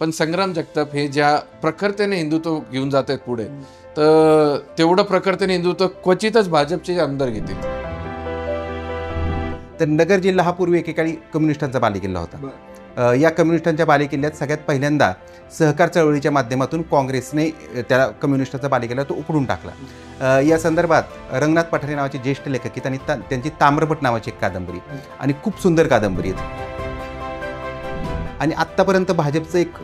पण संग्राम जगताप हे ज्या प्रखरतेने हिंदुत्व घेऊन जात आहेत पुढे, तर तेवढं प्रखरतेने हिंदुत्व क्वचितच भाजपचे आमदार घेतील. तर नगर जिल्हा हा पूर्वी एकेकाळी कम्युनिस्टांचा बालेकिल्ला होता. या कम्युनिस्टांच्या बालेकिल्ल्यात सगळ्यात पहिल्यांदा सहकार चळवळीच्या माध्यमातून काँग्रेसने त्या कम्युनिस्टाचा बालेकिल्ला तो उखडून टाकला. या संदर्भात रंगनाथ पठारे नावाचे ज्येष्ठ लेखक आहेत आणि त्यांची ताम्रपट नावाची एक कादंबरी आणि खूप सुंदर कादंबरी आहे. आणि आत्तापर्यंत भाजपचं एक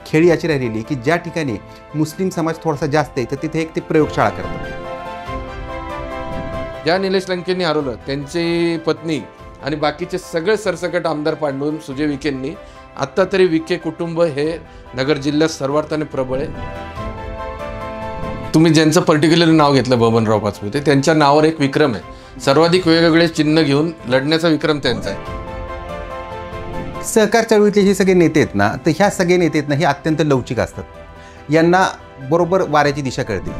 खेळी याची राहिलेली की ज्या ठिकाणी मुस्लिम समाज थोडासा जास्त आहे तर तिथे एक ते प्रयोगशाळा करतात. ज्या निलेश लंकेंनी हरवलं त्यांची पत्नी आणि बाकीचे सगळे सरसकट आमदार पांडून सुजय विखेंनी आत्ता तरी विखे कुटुंब हे नगर जिल्ह्यात सर्वार्थाने प्रबळ आहे. तुम्ही ज्यांचं पर्टिक्युलर नाव घेतलं बबनराव पाचपुते, त्यांच्या नावावर एक विक्रम आहे. सर्वाधिक वेगवेगळे चिन्ह घेऊन लढण्याचा विक्रम त्यांचा आहे. सहकार चळवळीतले जे सगळे नेते आहेत ना, तर ह्या सगळे नेते आहेत ना हे अत्यंत लवचिक असतात. यांना बरोबर वाऱ्याची दिशा कळते.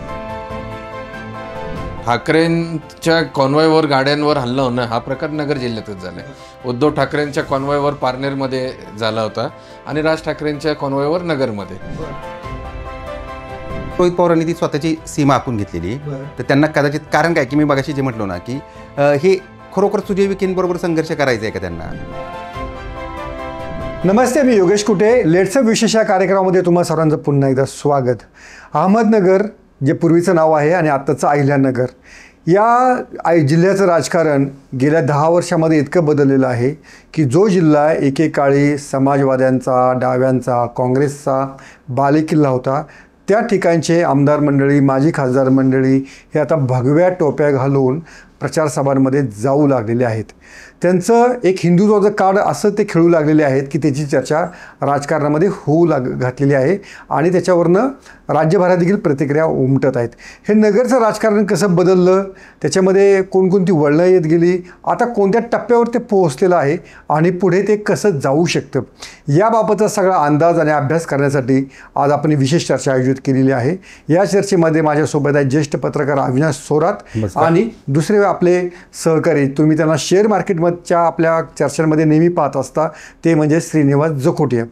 ठाकरेंच्या कॉन्वॉयवर गाड्यांवर हल्ला होणं हा प्रकार नगर जिल्ह्यातच झालाय. उद्धव ठाकरेंच्या कॉन्वॉयवर पारनेरमध्ये झाला होता आणि राज ठाकरेंच्या कॉन्वॉयवर नगरमध्ये. रोहित पवारांनी ती स्वतःची सीमा आखून घेतलेली. तर त्यांना कदाचित कारण काय की मी मगाशी जे म्हटलो ना की हे खरोखर सुजय विखेंबरोबर संघर्ष करायचा आहे का त्यांना. नमस्ते, मी योगेश कुटे. लेट्सअप विशेष या कार्यक्रमामध्ये तुम्हा सर्वांचं पुन्हा एकदा स्वागत. अहमदनगर जे पूर्वीचं नाव आहे आणि आत्ताचं अहिल्यानगर या जिल्ह्याचं राजकारण गेल्या 10 वर्षामध्ये इतकं बदललेलं आहे की जो जिल्हा एकेकाळी समाजवाद्यांचा, डाव्यांचा, काँग्रेसचा बालेकिल्ला होता, त्या ठिकाणचे आमदार मंडळी, माजी खासदार मंडळी हे आता भगव्या टोप्या घालून प्रचारसभांमध्ये जाऊ लागलेले आहेत. त्यांचं एक हिंदुत्वाचं कार्ड असं ते खेळू लागलेले आहेत की त्याची चर्चा राजकारणामध्ये होऊ घातलेली आहे आणि त्याच्यावरनं राज्यभरात देखील प्रतिक्रिया उमटत आहेत. हे नगरचं राजकारण कसं बदललं, त्याच्यामध्ये कोणकोणती वळणं येत गेली, आता कोणत्या टप्प्यावर ते पोहोचलेलं आहे आणि पुढे ते कसं जाऊ शकतं, याबाबतचा सगळा अंदाज आणि अभ्यास करण्यासाठी आज आपण विशेष चर्चा आयोजित केलेली आहे. या चर्चेमध्ये माझ्यासोबत आहे ज्येष्ठ पत्रकार अविनाश थोरात आणि दुसरे आपले सहकारी, तुम्ही त्यांना शेअर मार्केटच्या आपल्या चर्चांमध्ये नेहमी पाहत असता, ते म्हणजे श्रीनिवास जखोटे.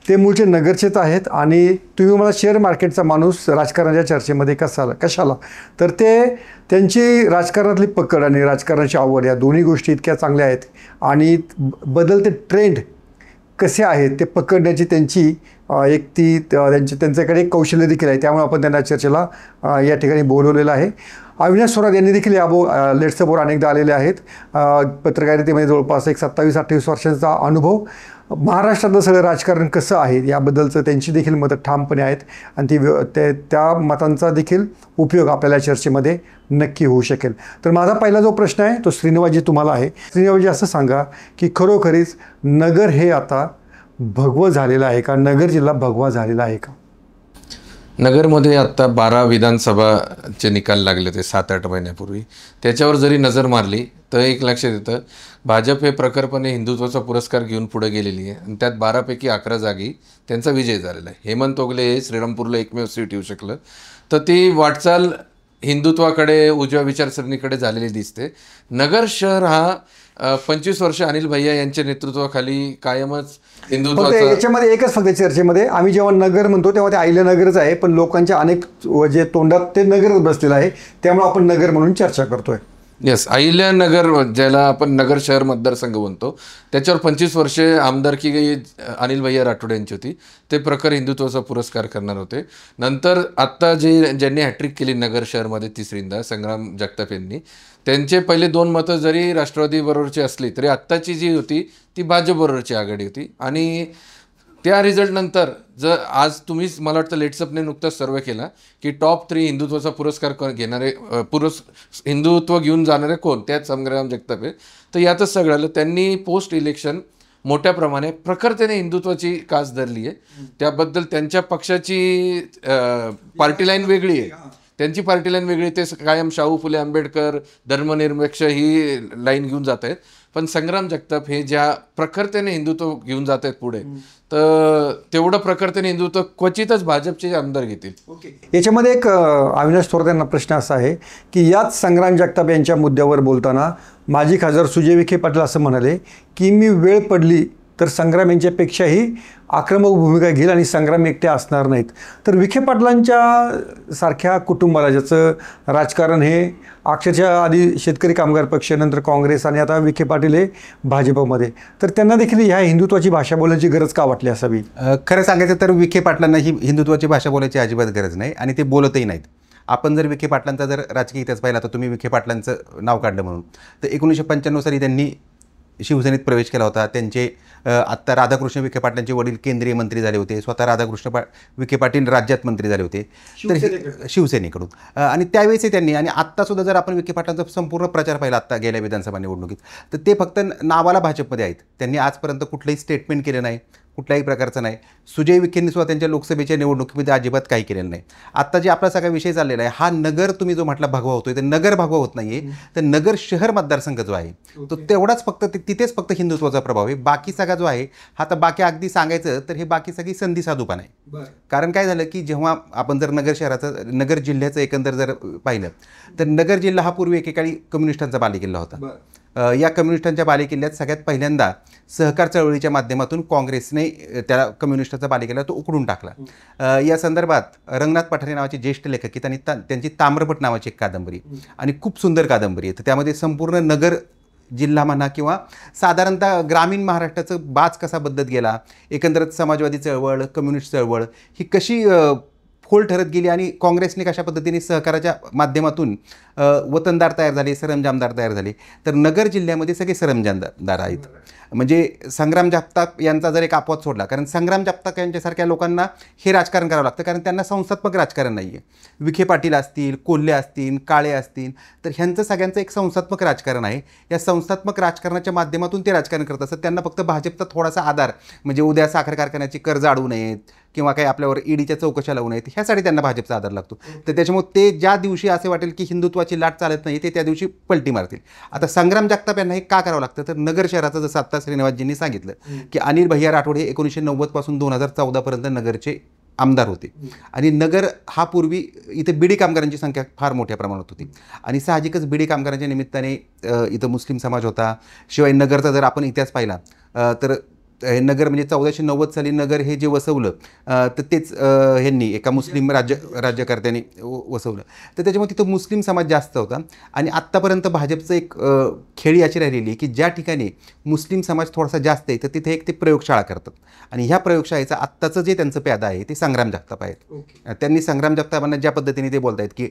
ते मूळचे नगरचेच आहेत आणि तुम्ही मला शेअर मार्केटचा माणूस राजकारणाच्या चर्चेमध्ये कशाला तर ते त्यांची राजकारणातली पकड आणि राजकारणाची आवड या दोन्ही गोष्टी इतक्या चांगल्या आहेत आणि बदलते ट्रेंड कसे आहेत ते पकडण्याची त्यांची एक ती त्यांच्याकडे एक कौशल्य देखील आहे. त्यामुळे आपण त्यांना चर्चेला या ठिकाणी बोलवलेलं आहे. अविनाश थोरात यांनी देखील या लेट्सअपवर अनेकदा आलेले आहेत. पत्रकारितेमध्ये जवळपास एक 27-28 वर्षांचा अनुभव. महाराष्ट्रातलं सगळं राजकारण कसं आहे याबद्दलचं त्यांची देखील मतं ठामपणे आहेत आणि त्या मतांचा देखील उपयोग आपल्याला चर्चेमध्ये नक्की होऊ शकेल. तर माझा पहिला जो प्रश्न आहे तो श्रीनिवासजी तुम्हाला आहे. श्रीनिवासजी, असं सांगा की खरोखरीच नगर हे आता भगवं झालेलं आहे का, नगर जिल्हा भगवा झालेला आहे का? नगरमध्ये आत्ता 12 विधानसभाचे निकाल लागले ते 7-8 महिन्यापूर्वी. त्याच्यावर जरी नजर मारली तर एक लक्षात येतं, भाजप हे प्रखरपणे हिंदुत्वाचा पुरस्कार घेऊन पुढे गेलेली आहे आणि त्यात 12 पैकी 11 जागी त्यांचा विजय झालेला आहे. हेमंत ओगले हे श्रीरामपूरला एकमेव सीट येऊ शकलं. तर ती वाटचाल हिंदुत्वाकडे, उजव्या विचारसरणीकडे झालेली दिसते. नगर शहर हा 25 वर्ष अनिल भैया यांच्या नेतृत्वाखाली कायमच हिंदुत्वाचा. याच्यामध्ये एकच फक्त चर्चेमध्ये आम्ही जेव्हा नगर म्हणतो तेव्हा ते अहिल्यानगरच आहे, पण लोकांच्या अनेक जे तोंडात ते नगरच बसलेलं आहे, त्यामुळे आपण नगर म्हणून चर्चा करतोय. येस, अहिल्यानगर ज्याला आपण नगर शहर मतदारसंघ म्हणतो, त्याच्यावर 25 वर्षे आमदारकी अनिल भैया राठोड यांची होती. ते प्रखर हिंदुत्वाचा पुरस्कार करणार होते. नंतर आत्ता ज्यांनी हॅट्रिक केली नगर शहरमध्ये तिसरींदा, संग्राम जगताप यांनी, त्यांचे पहिले 2 मतं जरी राष्ट्रवादीबरोबरची असली तरी आत्ताची जी होती ती भाजपबरोबरची आघाडी होती. आणि त्या रिझल्टनंतर जर आज तुम्हीच, मला वाटतं लेट्सअपने नुकताच सर्वे केला की टॉप 3 हिंदुत्वाचा पुरस्कार घेणारे, हिंदुत्व घेऊन जाणारे कोण, त्यात संग्राम जगताप आहे. तर यातच सगळं त्यांनी पोस्ट इलेक्शन मोठ्या प्रमाणे प्रखरतेने हिंदुत्वाची कास धरली आहे. त्याबद्दल त्यांच्या पक्षाची पार्टी लाईन वेगळी आहे, त्यांची पार्टी लाईन वेगळी. ते कायम शाहू फुले आंबेडकर, धर्मनिरपेक्ष ही लाईन घेऊन जात आहेत. पण संग्राम जगताप हे ज्या प्रखरतेने हिंदुत्व घेऊन जात आहेत पुढे, तर तेवढं प्रखरतेने हिंदुत्व क्वचितच भाजपचे आमदार घेतील. याच्यामध्ये एक अविनाश थोरात यांना प्रश्न असा आहे की याच संग्राम जगताप यांच्या मुद्द्यावर बोलताना माजी खासदार सुजय विखे पाटील असं म्हणाले की मी वेळ पडली तर संग्राम यांच्यापेक्षाही आक्रमक भूमिका घेईल आणि संग्राम एकटे असणार नाहीत. तर विखे पाटलांच्या सारख्या कुटुंबाला ज्याचं राजकारण हे अक्षरशः आधी शेतकरी कामगार पक्ष, नंतर काँग्रेस आणि आता विखे पाटील हे भाजपमध्ये, तर त्यांना देखील ह्या हिंदुत्वाची भाषा बोलण्याची गरज का वाटली असावी? खरं सांगायचं तर विखे पाटलांना ही हिंदुत्वाची भाषा बोलायची अजिबात गरज नाही आणि ते बोलतही नाहीत. आपण जर विखे पाटलांचा जर राजकीय इतिहास पाहिला तर तुम्ही विखे पाटलांचं नाव काढलं म्हणून तर 1995 साली त्यांनी शिवसेनेत प्रवेश केला होता. त्यांचे आत्ता राधाकृष्ण विखे पाटलांचे वडील केंद्रीय मंत्री झाले होते. स्वतः राधाकृष्ण विखे पाटील राज्यात मंत्री झाले होते तर शिवसेनेकडून आणि त्यावेळेस त्यांनी आणि आत्तासुद्धा जर आपण विखे पाटलांचा संपूर्ण प्रचार पाहिला आत्ता गेल्या विधानसभा निवडणुकीत तर ते फक्त नावाला भाजपमध्ये आहेत. त्यांनी आजपर्यंत कुठलंही स्टेटमेंट केलं नाही, कुठल्याही प्रकारचं नाही. सुजय विखेंनी सुद्धा त्यांच्या लोकसभेच्या निवडणुकीमध्ये अजिबात काही केलेलं नाही. आत्ता जे आपला सगळा विषय चाललेला आहे हा नगर तुम्ही जो म्हटला भगवा होतोय तर नगर भगवा होत नाही आहे. तर नगर शहर मतदारसंघ जो आहे तो तेवढाच फक्त तिथेच फक्त हिंदुत्वाचा प्रभाव आहे. बाकी सगळा जो आहे हा तर बाकी अगदी सांगायचं तर हे बाकी सगळी संधी साधूपण आहे. कारण काय झालं की जेव्हा आपण जर नगर शहराचं नगर जिल्ह्याचं एकंदर जर पाहिलं तर नगर जिल्हा हा पूर्वी एकेकाळी कम्युनिस्टांचा बालेकिल्ला होता. या कम्युनिस्टांच्या बालेकिल्ल्यात सगळ्यात पहिल्यांदा सहकार चळवळीच्या माध्यमातून काँग्रेसने त्या कम्युनिस्टाचा बालेकिल्ला तो उकडून टाकला. या संदर्भात रंगनाथ पठारे नावाचे ज्येष्ठ लेखक आहेत आणि त्यांची ताम्रपट नावाची एक कादंबरी आणि खूप सुंदर कादंबरी आहे. तर त्यामध्ये संपूर्ण नगर जिल्हा म्हणा किंवा साधारणतः ग्रामीण महाराष्ट्राचं बाज कसा बदलत गेला, एकंदरीत समाजवादी चळवळ, कम्युनिस्ट चळवळ ही कशी फोल ठरत गेली आणि काँग्रेसने कशा पद्धतीने सहकाराच्या माध्यमातून वतनदार तयार झाले, सरंजामदार तयार झाले. तर नगर जिल्ह्यामध्ये सगळे सरंजामदार आहेत. म्हणजे संग्राम जगताप यांचा जर एक अपवाद सोडला, कारण संग्राम जगताप यांच्यासारख्या लोकांना हे राजकारण करावं लागतं कारण त्यांना संस्थात्मक राजकारण नाही आहे. विखे पाटील असतील, कोल्हे असतील, काळे असतील तर ह्यांचं सगळ्यांचं एक संस्थात्मक राजकारण आहे. या संस्थात्मक राजकारणाच्या माध्यमातून ते राजकारण करत असतात. त्यांना फक्त भाजपचा थोडासा आधार म्हणजे उद्या साखर कारखान्याची कर्ज अडवू नयेत किंवा काही आपल्यावर ईडीच्या चौकशा लावू नयेत ह्यासाठी त्यांना भाजपचा आधार लागतो. तर त्याच्यामुळे ते ज्या दिवशी असे वाटेल की हिंदुत्वाची लाट चालत नाही ते त्या दिवशी पलटी मारतील. आता संग्राम जगताप यांना हे का करावं लागतं तर नगर शहराचं जसं आत्ता श्रीनिवासजींनी सांगितलं की अनिल भैया राठोड हे 1990 पासून 2014 पर्यंत नगरचे आमदार होते आणि नगर हा पूर्वी इथे बिडी कामगारांची संख्या फार मोठ्या प्रमाणात होती आणि साहजिकच बिडी कामगारांच्या निमित्ताने इथं मुस्लिम समाज होता. शिवाय नगरचा जर आपण इतिहास पाहिला तर हे नगर म्हणजे 1490 साली नगर हे जे वसवलं तर तेच ह्यांनी एका मुस्लिम राज्यकर्त्यांनी वसवलं. तर त्याच्यामुळे तिथं मुस्लिम समाज जास्त होता आणि आत्तापर्यंत भाजपचं एक खेळी अशी राहिलेली आहे की ज्या ठिकाणी मुस्लिम समाज थोडासा जास्त आहे तर तिथे एक ते प्रयोगशाळा करतात आणि ह्या प्रयोगशाळेचं आत्ताचं जे त्यांचं प्यादा आहे ते संग्राम जगताप आहेत. त्यांनी संग्राम जगतापांना ज्या पद्धतीने ते बोलत आहेत की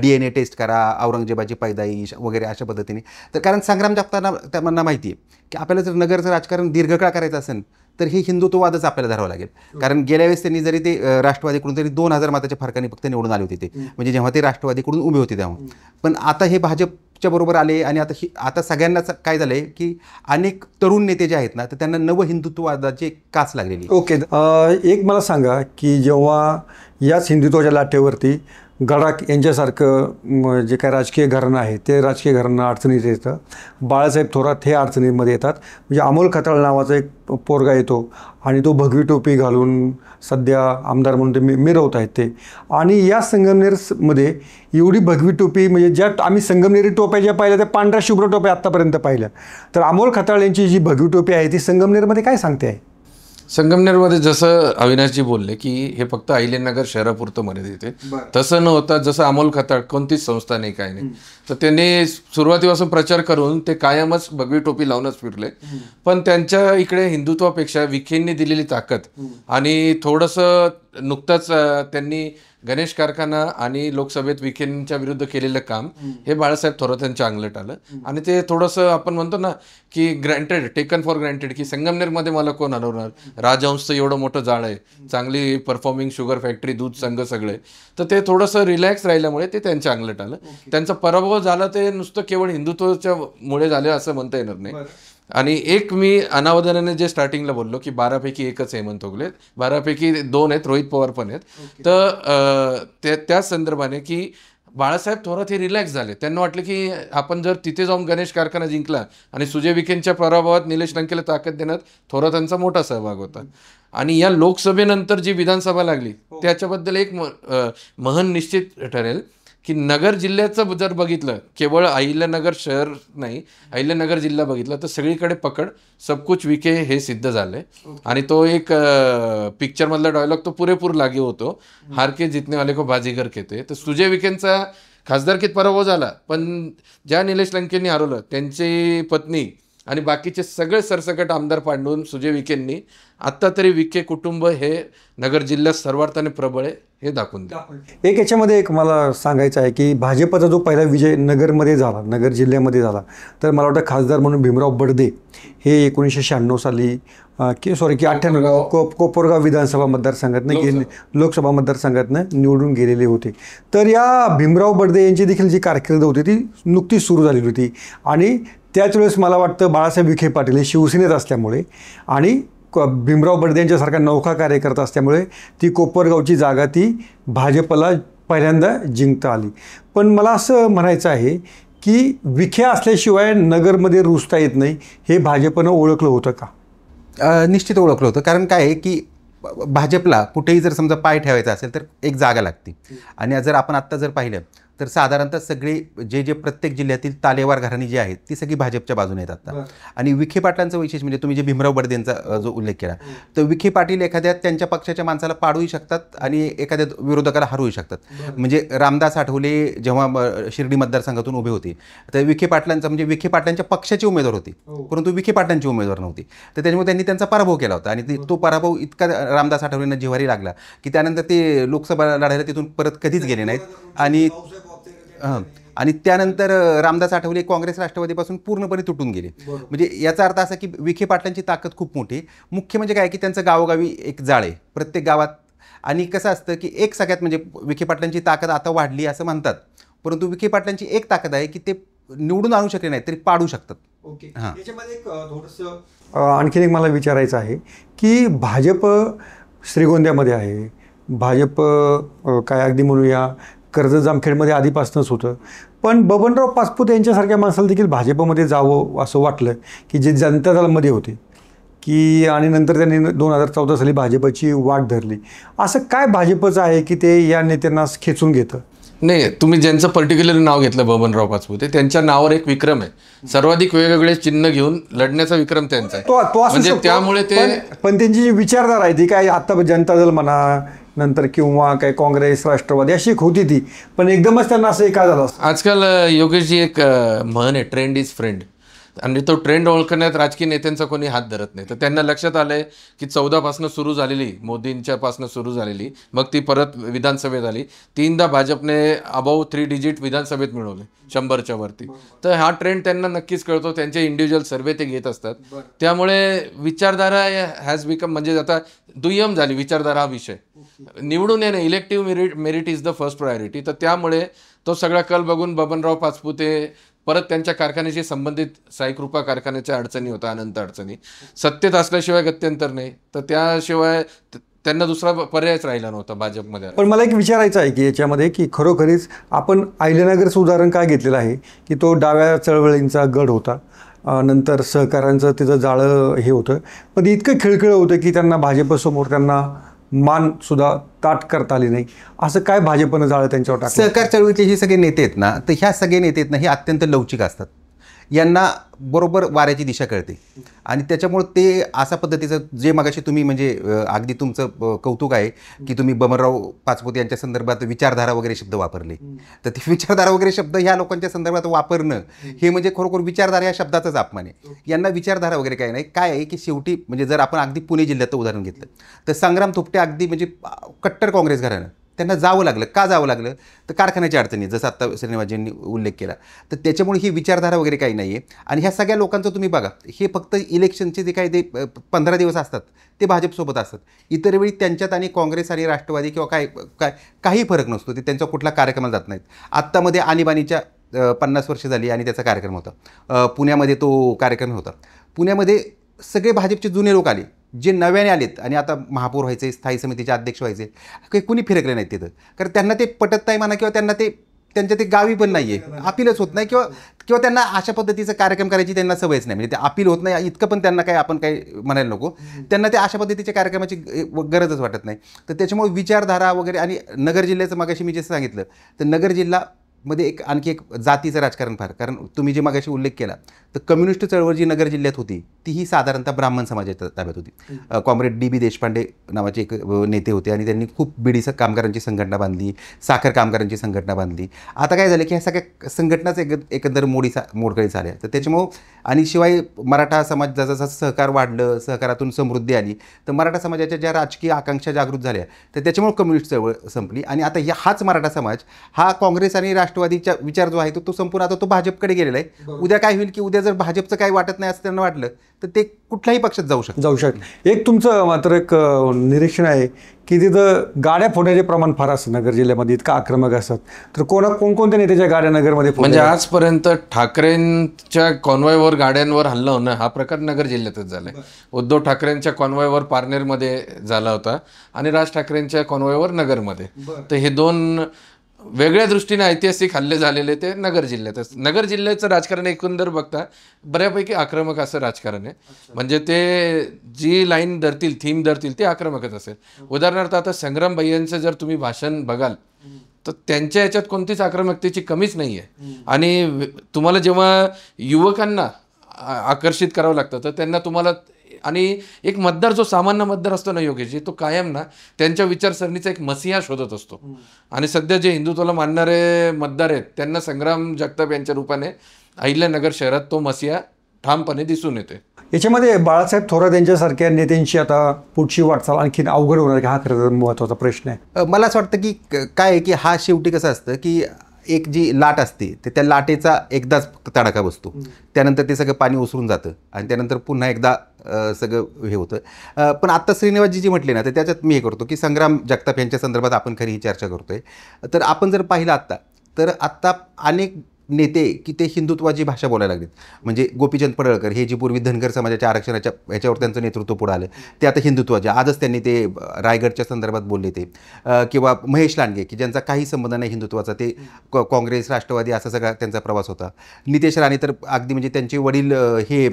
DNA टेस्ट करा, औरंगजेबाची पैदाईश वगैरे अशा पद्धतीने. तर कारण संग्राम जगतापांना माहिती आहे की आपल्याला जर नगरचं राजकारण दीर्घकाळ करायचं असेल तर हे हिंदुत्ववादच आपल्याला धरावं लागेल. कारण गेल्या वेळेस त्यांनी जरी ते राष्ट्रवादीकडून तरी 2000 मताच्या फरकाने फक्त निवडून आले होते ते म्हणजे जेव्हा ते राष्ट्रवादीकडून उभे होते तेव्हा. पण आता हे भाजपच्या बरोबर आले आणि आता सगळ्यांनाच काय झालंय की अनेक तरुण नेते जे आहेत ना तर त्यांना नव हिंदुत्ववादाची कास लागलेली. ओके, एक मला सांगा की जेव्हा याच हिंदुत्वाच्या लाटेवरती गडाख यांच्यासारखं जे काय राजकीय घराणं आहे ते राजकीय घराणं अडचणीत येतं, बाळासाहेब थोरात हे अडचणीमध्ये येतात. म्हणजे अमोल खताळ नावाचा एक पोरगा येतो आणि तो भगवी टोपी घालून सध्या आमदार म्हणून ते मिरवत आहेत ते. आणि या संगमनेरमध्ये एवढी भगवी टोपी म्हणजे ज्या आम्ही संगमनेरी टोप्या ज्या पाहिल्या त्या पांढऱ्या शुभ्र टोप्या आत्तापर्यंत पाहिल्या, तर अमोल खताळ यांची जी भगवी टोपी आहे ती संगमनेरमध्ये काय सांगते आहे? संगमनेरमध्ये जसं अविनाशजी बोलले की हे फक्त अहिल्यानगर शहरापुरतं मर्यादित आहे, तसं न होता जसं अमोल खताळ कोणतीच संस्था नाही काय नाही तर त्यांनी सुरुवातीपासून प्रचार करून ते कायमच भगवी टोपी लावूनच फिरले. पण त्यांच्या इकडे हिंदुत्वापेक्षा विखेंनी दिलेली ताकद आणि थोडंसं नुकतंच त्यांनी गणेश कारखाना आणि लोकसभेत विखेंच्या विरुद्ध केलेलं काम हे बाळासाहेब थोरात यांच्या अंगलट आलं आणि ते थोडंसं आपण म्हणतो ना की ग्रँटेड, टेकन फॉर ग्रँटेड की संगमनेरमध्ये मला कोण हलवणार, राजहंसचं एवढं मोठं जाळ आहे, चांगली परफॉर्मिंग शुगर फॅक्टरी, दूध संघ सगळे, तर ते थोडंसं रिलॅक्स राहिल्यामुळे ते त्यांच्या अंगलट आलं. त्यांचा पराभव झाला ते नुसतं केवळ हिंदुत्वाच्या मुळे झाले असं म्हणता येणार नाही. आणि एक मी अनावधानाने जे स्टार्टिंगला बोललो की 12पैकी एकच हेमंत ओगले, 12पैकी 2 आहेत, रोहित पवार पण आहेत. तर त्याच संदर्भाने की बाळासाहेब थोरात हे रिलॅक्स झाले. त्यांना वाटलं की आपण जर तिथे जाऊन गणेश कारखाना जिंकला आणि सुजय विखेंच्या पराभवात निलेश लंकेला ताकद देण्यात थोरातांचा मोठा सहभाग होता. आणि या लोकसभेनंतर जी विधानसभा लागली त्याच्याबद्दल एक महन निश्चित ठरेल की नगर जिल्ह्याचं जर बघितलं, केवळ अहिल्यानगर शहर नाही, अहिल्यानगर जिल्हा बघितला तर सगळीकडे पकड सब कुछ विखे हे सिद्ध झालंय. आणि तो एक पिक्चरमधला डायलॉग तो पुरेपूर लागू होतो, हार के जितने वाले को बाजीगर कहते. तर सुजय विखेंचा खासदारकीत पराभव झाला, पण ज्या निलेश लंकेंनी हरवलं त्यांची पत्नी आणि बाकीचे सगळे सरसकट आमदार पाडून सुजय विखेंनी आत्ता तरी विखे कुटुंब हे नगर जिल्ह्यात सर्वार्थाने प्रबळ आहे हे दाखवून द्या. एक याच्यामध्ये एक मला सांगायचं आहे की भाजपचा जो पहिला विजय नगरमध्ये झाला, नगर जिल्ह्यामध्ये झाला, तर मला वाटतं खासदार म्हणून भीमराव बडदे हे 1996 साली की 98 कोपरगाव विधानसभा मतदारसंघातनं लोकसभा मतदारसंघातनं निवडून गेलेले होते. तर या भीमराव बडदे यांची देखील जी कारकीर्द होती ती नुकतीच सुरू झालेली होती आणि त्याच वेळेस मला वाटतं बाळासाहेब विखे पाटील हे शिवसेनेत असल्यामुळे आणि भीमराव बडदे यांच्यासारखा नौका कार्यकर्ता असल्यामुळे ती कोपरगावची जागा ती भाजपला पहिल्यांदा जिंकता आली. पण मला असं म्हणायचं आहे की विखे असल्याशिवाय नगरमध्ये रुजता येत नाही हे भाजपनं ओळखलं होतं का? निश्चित ओळखलं होतं. कारण काय आहे की भाजपला कुठेही जर समजा पाय ठेवायचा असेल तर एक जागा लागते. आणि जर आपण आत्ता जर पाहिलं तर साधारणतः सगळे जे प्रत्येक जिल्ह्यातील तालेवार घराणी जी आहेत ती सगळी भाजपच्या बाजूने येतात आता. आणि विखे पाटलांचं वैशिष्ट्य म्हणजे तुम्ही जे भीमराव बडदेंचा जो उल्लेख केला, तर विखे पाटील एखाद्या त्यांच्या पक्षाच्या माणसाला पाडूही शकतात आणि एखाद्या विरोधकाला हरवू शकतात. म्हणजे रामदास आठवले जेव्हा शिर्डी मतदारसंघातून उभे होते तर विखे पाटलांचा म्हणजे विखे पाटलांच्या पक्षाची उमेदवार होते, परंतु विखे पाटलांची उमेदवार नव्हती. तर त्याच्यामुळे त्यांनी त्यांचा पराभव केला होता आणि तो पराभव इतका रामदास आठवलेंना जिव्हारी लागला की त्यानंतर ते लोकसभा लढायला तिथून परत कधीच गेले नाहीत. आणि त्यानंतर रामदास आठवले काँग्रेस राष्ट्रवादीपासून पूर्णपणे तुटून गेले. म्हणजे याचा अर्थ असा की विखे पाटलांची ताकद खूप मोठी. मुख्य म्हणजे काय की त्यांचं गावोगावी एक जाळ आहे प्रत्येक गावात. आणि कसं असतं की एक सगळ्यात म्हणजे विखे पाटलांची ताकद आता वाढली असं म्हणतात, परंतु विखे पाटलांची एक ताकद आहे की ते निवडून आणू शकले नाही तरी पाडू शकतात. ओके, याच्यामध्ये एक थोडंसं आणखीन एक मला विचारायचं आहे की भाजप श्रीगोंद्यामध्ये आहे, भाजप काय अगदी म्हणूया कर्जत जामखेडमध्ये आधीपासूनच होतं, पण बबनराव पाचपुते यांच्यासारख्या माणसाला देखील भाजपमध्ये जावं असं वाटलं की जे जनता दलामध्ये होते की आणि नंतर त्यांनी 2014 साली भाजपची वाट धरली. असं काय भाजपचं आहे की ते या नेत्यांना खेचून घेतं? नाही, तुम्ही ज्यांचं पर्टिक्युलर नाव घेतलं बबनराव पाचपुते, त्यांच्या नावावर एक विक्रम आहे, सर्वाधिक वेगवेगळे चिन्ह घेऊन लढण्याचा विक्रम त्यांचा आहे. म्हणजे त्यामुळे ते पण त्यांची जी विचारधारा आहे ती काय आता जनता दल म्हणा नंतर किंवा काय काँग्रेस राष्ट्रवादी अशी एक होती ती, पण एकदमच त्यांना असं का झालं? आजकाल योगेशजी एक म्हण आहे, ट्रेंड इज फ्रेंड. आणि तो ट्रेंड ओळखण्यात राजकीय नेत्यांचा कोणी हात धरत नाही. तर त्यांना लक्षात आलंय की 14 सुरू झालेली, मोदींच्यापासून सुरू झालेली, मग ती परत विधानसभेत आली, 3दा भाजपने अबाव 3 डिजिट विधानसभेत मिळवले 100च्या वरती. तर हा ट्रेंड त्यांना नक्कीच कळतो, त्यांचे इंडिव्हिज्युअल सर्वे ते घेत असतात. त्यामुळे विचारधारा हॅज बिकम म्हणजे आता दुय्यम झाली विचारधारा हा विषय. निवडून येणं elective merit is the first priority. तर त्यामुळे तो सगळा कल बघून बबनराव पाचपुते परत त्यांच्या कारखान्याशी संबंधित साईकृपा कारखान्याच्या अडचणी होता, अनंत अडचणी, सत्तेत असल्याशिवाय गत्यंतर नाही, तर त्याशिवाय त्यांना दुसरा पर्यायच राहिला नव्हता भाजपमध्ये. पण मला एक विचारायचं आहे की याच्यामध्ये की खरोखरीच आपण अहिल्यानगरचं उदाहरण काय घेतलेलं आहे की तो डाव्या चळवळींचा गड होता, नंतर सहकाऱ्यांचं तिचं जाळं हे होतं, पण इतकं खिळखिळं होतं की त्यांना भाजपसमोर त्यांना मान सुद्धा ताट करता आली नाही. असं काय भाजपनं जाळं त्यांच्यावर टाकलं? सहकार चळवळीचे जे सगळे नेते आहेत ना, तर ह्या सगळे नेते आहेत ना हे अत्यंत लवचिक असतात. यांना बरोबर वाऱ्याची दिशा कळते आणि त्याच्यामुळे ते अशा पद्धतीचं जे मगाशी तुम्ही म्हणजे अगदी तुमचं कौतुक आहे की तुम्ही बबनराव पाचपुते यांच्या संदर्भात विचारधारा वगैरे शब्द वापरले. तर ते विचारधारा वगैरे शब्द ह्या लोकांच्या संदर्भात वापरणं हे म्हणजे खरोखर विचारधारा या शब्दाचाच अपमान आहे. यांना विचारधारा वगैरे काय नाही. काय आहे की शेवटी म्हणजे जर आपण अगदी पुणे जिल्ह्याचं उदाहरण घेतलं तर संग्राम थोपटे अगदी म्हणजे कट्टर काँग्रेस घराणं, त्यांना जावं लागलं. का जावं लागलं? तर कारखान्याच्या अडचणी, जसं आत्ता श्रीनिवासजींनी उल्लेख केला. तर त्याच्यामुळे ही विचारधारा वगैरे काही नाही आहे. आणि ह्या सगळ्या लोकांचं तुम्ही बघा, हे फक्त इलेक्शनचे जे काही ते 15 दिवस असतात ते भाजपसोबत असतात. इतर वेळी त्यांच्यात आणि काँग्रेस आणि राष्ट्रवादी किंवा काही फरक नसतो. ते त्यांचा कुठला कार्यक्रमाला जात नाहीत. आत्तामध्ये आणीबाणीच्या 50 वर्ष झाली आणि त्याचा कार्यक्रम होता पुण्यामध्ये. तो कार्यक्रम होता पुण्यामध्ये. सगळे भाजपचे जुने लोक आले, जे नव्याने आलेत आणि आता महापौर व्हायचे, स्थायी समितीचे अध्यक्ष व्हायचे, काही कुणी फिरकले नाहीत तिथं. कारण त्यांना ते पटत नाही म्हणा किंवा त्यांना ते त्यांच्या ते गावी पण नाही आहे, अपीलच होत नाही, किंवा त्यांना अशा पद्धतीचा कार्यक्रम करायची त्यांना सवयच नाही. म्हणजे ते अपील होत नाही इतकं पण त्यांना काही आपण काही म्हणायला नको, त्यांना ते अशा पद्धतीच्या कार्यक्रमाची गरजच वाटत नाही. तर त्याच्यामुळे विचारधारा वगैरे, आणि नगर जिल्ह्याचं मगाशी मी जे सांगितलं, तर नगर जिल्ह्यामध्ये आणखी एक जातीचं राजकारण फार, कारण तुम्ही जे मगाशी उल्लेख केला, तर कम्युनिस्ट चळवळ जी नगर जिल्ह्यात होती तीही साधारणतः ब्राह्मण समाजाच्या ताब्यात होती. कॉम्रेड DB देशपांडे नावाचे एक नेते होते आणि त्यांनी खूप बीडी कामगारांची संघटना बांधली, साखर कामगारांची संघटना बांधली. आता काय झालं की ह्या सगळ्या संघटनाच एकंदर मोडकळीस आल्या. तर त्याच्यामुळं, आणि शिवाय मराठा समाज जसं सहकार वाढलं, सहकारातून समृद्धी आली, तर मराठा समाजाच्या ज्या राजकीय आकांक्षा जागृत झाल्या, तर त्याच्यामुळे कम्युनिस्ट चळवळ संपली. आणि आता हाच मराठा समाज हा काँग्रेस आणि राष्ट्रवादीचा विचार जो आहे तो संपूर्ण आता तो भाजपकडे गेलेला आहे. उद्या काय होईल की उद्या जर भाजपचं काही वाटत नाही असं त्यांना वाटलं तर ते कुठल्याही पक्षात जाऊ शकतं. एक तुमचं मात्र एक निरीक्षण आहे की तिथं गाड्या फोडण्याचे प्रमाण फार असतं नगर जिल्ह्यामध्ये, इतका आक्रमक असतात. तर कोणकोणत्या नेत्याच्या गाड्या नगरमध्ये म्हणजे आजपर्यंत ठाकरेंच्या कॉन्वॉयवर गाड्यांवर हल्ला होणं हा प्रकार नगर जिल्ह्यातच झालाय. उद्धव ठाकरेंच्या कॉन्वॉयवर पारनेरमध्ये झाला होता आणि राज ठाकरेंच्या कॉन्वॉयवर नगरमध्ये. तर हे दोन वेगळ्या दृष्टीने ऐतिहासिक हल्ले झालेले ते नगर जिल्ह्यातच. नगर जिल्ह्याचं राजकारण एकंदर बघता बऱ्यापैकी आक्रमक असं राजकारण आहे. म्हणजे ते जी लाईन धरतील, थीम धरतील ते आक्रमकच असेल. उदाहरणार्थ आता संग्राम भैयांचं जर तुम्ही भाषण बघाल तर त्यांच्या याच्यात कोणतीच आक्रमकतेची कमीच नाही आहे. आणि तुम्हाला जेव्हा युवकांना आकर्षित करावं लागतं तर त्यांना तुम्हाला, आणि एक मतदार जो सामान्य मतदार असतो ना योगेशजी, तो कायम ना त्यांच्या विचारसरणीचा एक मसिहा शोधत असतो. आणि सध्या जे हिंदुत्वाला मानणारे मतदार आहेत त्यांना संग्राम जगताप यांच्या रूपाने अहिल्यानगर शहरात तो मसिहा ठामपणे दिसून येते. याच्यामध्ये बाळासाहेब थोरात यांच्यासारख्या नेत्यांची आता पुढची वाटचाल आणखीन अवघड होणार की हा खरं तर महत्त्वाचा प्रश्न आहे. मला असं वाटतं की काय आहे की हा शेवटी कसं असतं की एक जी लाट असते तर त्या लाटेचा एकदाच तडाखा बसतो, त्यानंतर ते सगळं पाणी ओसरून जातं आणि त्यानंतर पुन्हा एकदा सगळं हे होतं. पण आत्ता श्रीनिवासजी जी म्हटले ना, तर त्याच्यात मी हे करतो की संग्राम जगताप यांच्या संदर्भात आपण खरी ही चर्चा करतोय. तर आपण जर पाहिलं आत्ता अनेक नेते की ते हिंदुत्वाची भाषा बोलायला लागलेत. म्हणजे गोपीचंद पडळकर हे जी पूर्वी धनगर समाजाच्या आरक्षणाच्या ह्याच्यावर त्यांचं नेतृत्व पुढं आलं, ते आता हिंदुत्वाचे, आजच त्यांनी ते रायगडच्या संदर्भात बोलले ते, किंवा महेश लांडगे की ज्यांचा काही संबंध नाही हिंदुत्वाचा, ते काँग्रेस राष्ट्रवादी असा सगळा त्यांचा प्रवास होता. नितेश राणे तर अगदी म्हणजे त्यांचे वडील हे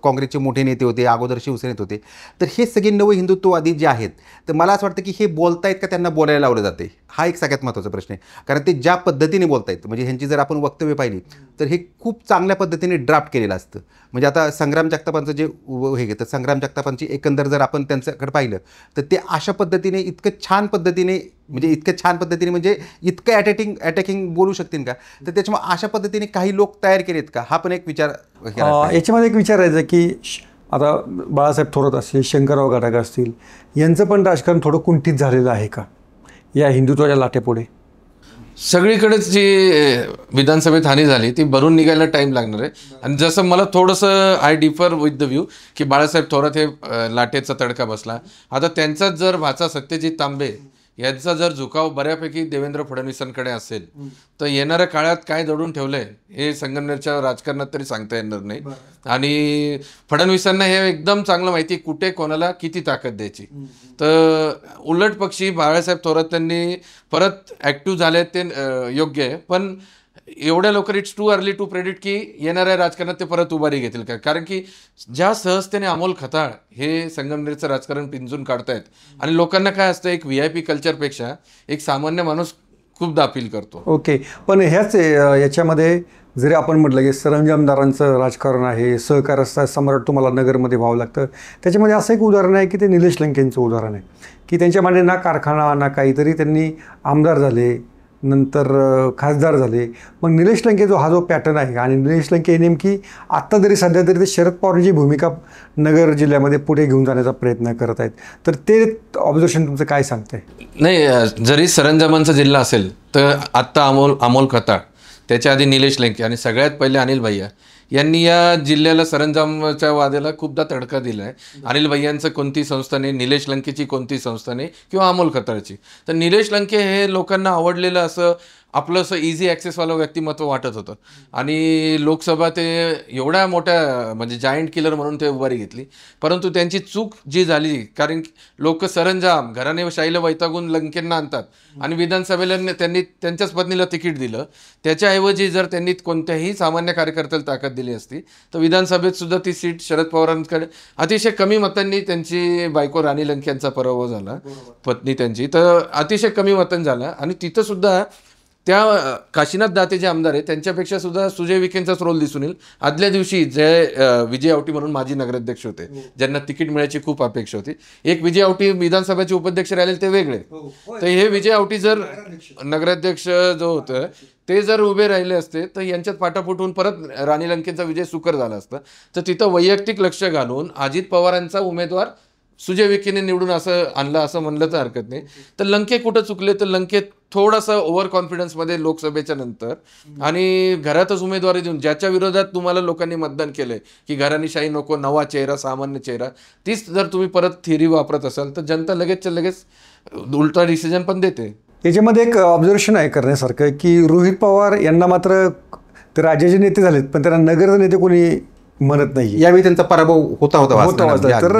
काँग्रेसचे मोठे नेते होते, अगोदर शिवसेनेत होते. तर हे सगळे नव हिंदुत्ववादी जे आहेत, तर मला असं वाटतं की हे बोलतायत का त्यांना बोलायला लावलं जाते, हा एक सगळ्यात महत्त्वाचा प्रश्न आहे. कारण ते ज्या पद्धतीने बोलतायत, म्हणजे ह्यांची जर आपण वक्तव्य पाहिली तर हे खूप चांगल्या पद्धतीने ड्राफ्ट केलेलं असतं. म्हणजे आता संग्राम जगतापांचं जे हे घेतं, संग्राम जगतापांची एकंदर जर आपण त्यांच्याकडे पाहिलं तर ते अशा पद्धतीने इतकं छान पद्धतीने म्हणजे इतकं अटॅकिंग बोलू शकतील का, तर त्याच्यामुळे अशा पद्धतीने काही लोक तयार केलेत का, हा पण एक विचार. याच्यामध्ये एक विचारायचं की आता बाळासाहेब थोरात असतील, शंकरराव गडाख असतील, यांचं पण राजकारण थोडं कुंठित झालेलं आहे का या हिंदुत्वाच्या लाटेपुढे? सगळीकडेच जी विधानसभेत हानी झाली ती भरून निघायला टाईम लागणार आहे. आणि जसं मला थोडंसं I differ with the view की बाळासाहेब थोरात हे लाटेचा तडका बसला. आता त्यांचाच जर भाचा सत्यजित तांबे यांचा जर झुकाव बऱ्यापैकी देवेंद्र फडणवीसांकडे असेल तर येणाऱ्या काळात काय दडून ठेवलंय हे संगमनेरच्या राजकारणात तरी सांगता येणार नाही. आणि फडणवीसांना हे एकदम चांगलं माहिती कुठे कोणाला किती ताकद द्यायची. तर उलट पक्षी बाळासाहेब थोरात त्यांनी परत ॲक्टिव्ह झाले ते योग्य आहे, पण एवढ्या लवकर it's too early to predict की येणाऱ्या राजकारणात ते परत उभारी घेतील का. कारण की ज्या सहजतेने अमोल खताळ हे संगमनेरचं राजकारण पिंजून काढतायत, आणि लोकांना काय असतं, एक VIP कल्चरपेक्षा एक सामान्य माणूस खूपदा अपील करतो. ओके, पण याच्यामध्ये जरी आपण म्हटलं की सरंजामदारांचं राजकारण आहे, सहकार असता सम्राट तुम्हाला नगरमध्ये व्हावं लागतं, त्याच्यामध्ये असं एक उदाहरण आहे की ते निलेश लंकेंचं उदाहरण आहे की त्यांच्या मागे ना कारखाना ना काहीतरी, त्यांनी आमदार झाले, नंतर खासदार झाले. मग निलेश लंके जो पॅटर्न आहे, आणि निलेश लंके नेमकी आत्ता तरी सध्या तरी ते शरद पवारांची भूमिका नगर जिल्ह्यामध्ये पुढे घेऊन जाण्याचा प्रयत्न करत आहेत. तर ते ऑब्झर्वेशन तुमचं काय सांगतंय? नाही, जरी सरंजामांचा जिल्हा असेल तर आत्ता अमोल खताळ, त्याच्या आधी निलेश लंके आणि सगळ्यात पहिले अनिल भैया यांनी या जिल्ह्याला सरंजामच्या वाद्याला खूपदा तडका दिला आहे. अनिल भैयांचं कोणती संस्था नाही, निलेश लंकेची कोणती संस्था नाही, किंवा अमोल खताळची. तर निलेश लंके हे लोकांना आवडलेलं असं आपलं असं इझी ॲक्सेसवालं व्यक्तिमत्व वाटत होतं आणि लोकसभा ते एवढ्या मोठ्या म्हणजे जायंट किलर म्हणून ते उभारी घेतली. परंतु त्यांची चूक जी झाली, कारण लोक सरंजाम घराणेशाहीला वैतागून लंकेंना आणतात आणि विधानसभेला त्यांनी त्यांच्याच पत्नीला तिकीट दिलं. त्याच्याऐवजी जर त्यांनी कोणत्याही सामान्य कार्यकर्त्याला ताकद दिली असती तर विधानसभेत सुद्धा ती सीट शरद पवारांकडे अतिशय कमी मतांनी त्यांची बायको राणी लंके यांचा पराभव झाला, पत्नी त्यांची, तर अतिशय कमी मतांनी झाला. आणि तिथं सुद्धा त्या काशीनाथ दाते जे आमदार आहेत त्यांच्यापेक्षा सुद्धा सुजय विखेंचाच रोल दिसून येईल. आदल्या दिवशी जे विजय आवटी म्हणून माजी नगराध्यक्ष होते, ज्यांना तिकीट मिळायची खूप अपेक्षा होती, एक विजय आवटी विधानसभेचे उपाध्यक्ष राहिले ते वेगळे, तर हे विजय आवटी जर नगराध्यक्ष जो होतं ते जर उभे राहिले असते तर यांच्यात फाटाफूट होऊन परत राणी लंकेचा विजय सुकर झाला असता. तर तिथं वैयक्तिक लक्ष घालून अजित पवारांचा उमेदवार सुजय विखेने निवडून असं आणलं असं म्हणलं तर हरकत नाही. तर लंके कुठं चुकले, तर लंके थोडासा ओव्हर कॉन्फिडन्समध्ये लोकसभेच्या नंतर आणि घरातच उमेदवारी देऊन ज्याच्या विरोधात तुम्हाला लोकांनी मतदान केलंय की घराणेशाही नको, नवा चेहरा, सामान्य चेहरा, तीच जर तुम्ही परत थिअरी वापरत असाल तर जनता लगेचच्या लगेच उलटा डिसिजन पण देते. याच्यामध्ये एक ऑब्झर्वेशन आहे करण्यासारखं की रोहित पवार यांना मात्र ते राज्याचे नेते झालेत पण त्यांना नगरचे नेते कोणी म्हणत नाही. यावेळी त्यांचा पराभव होता. तर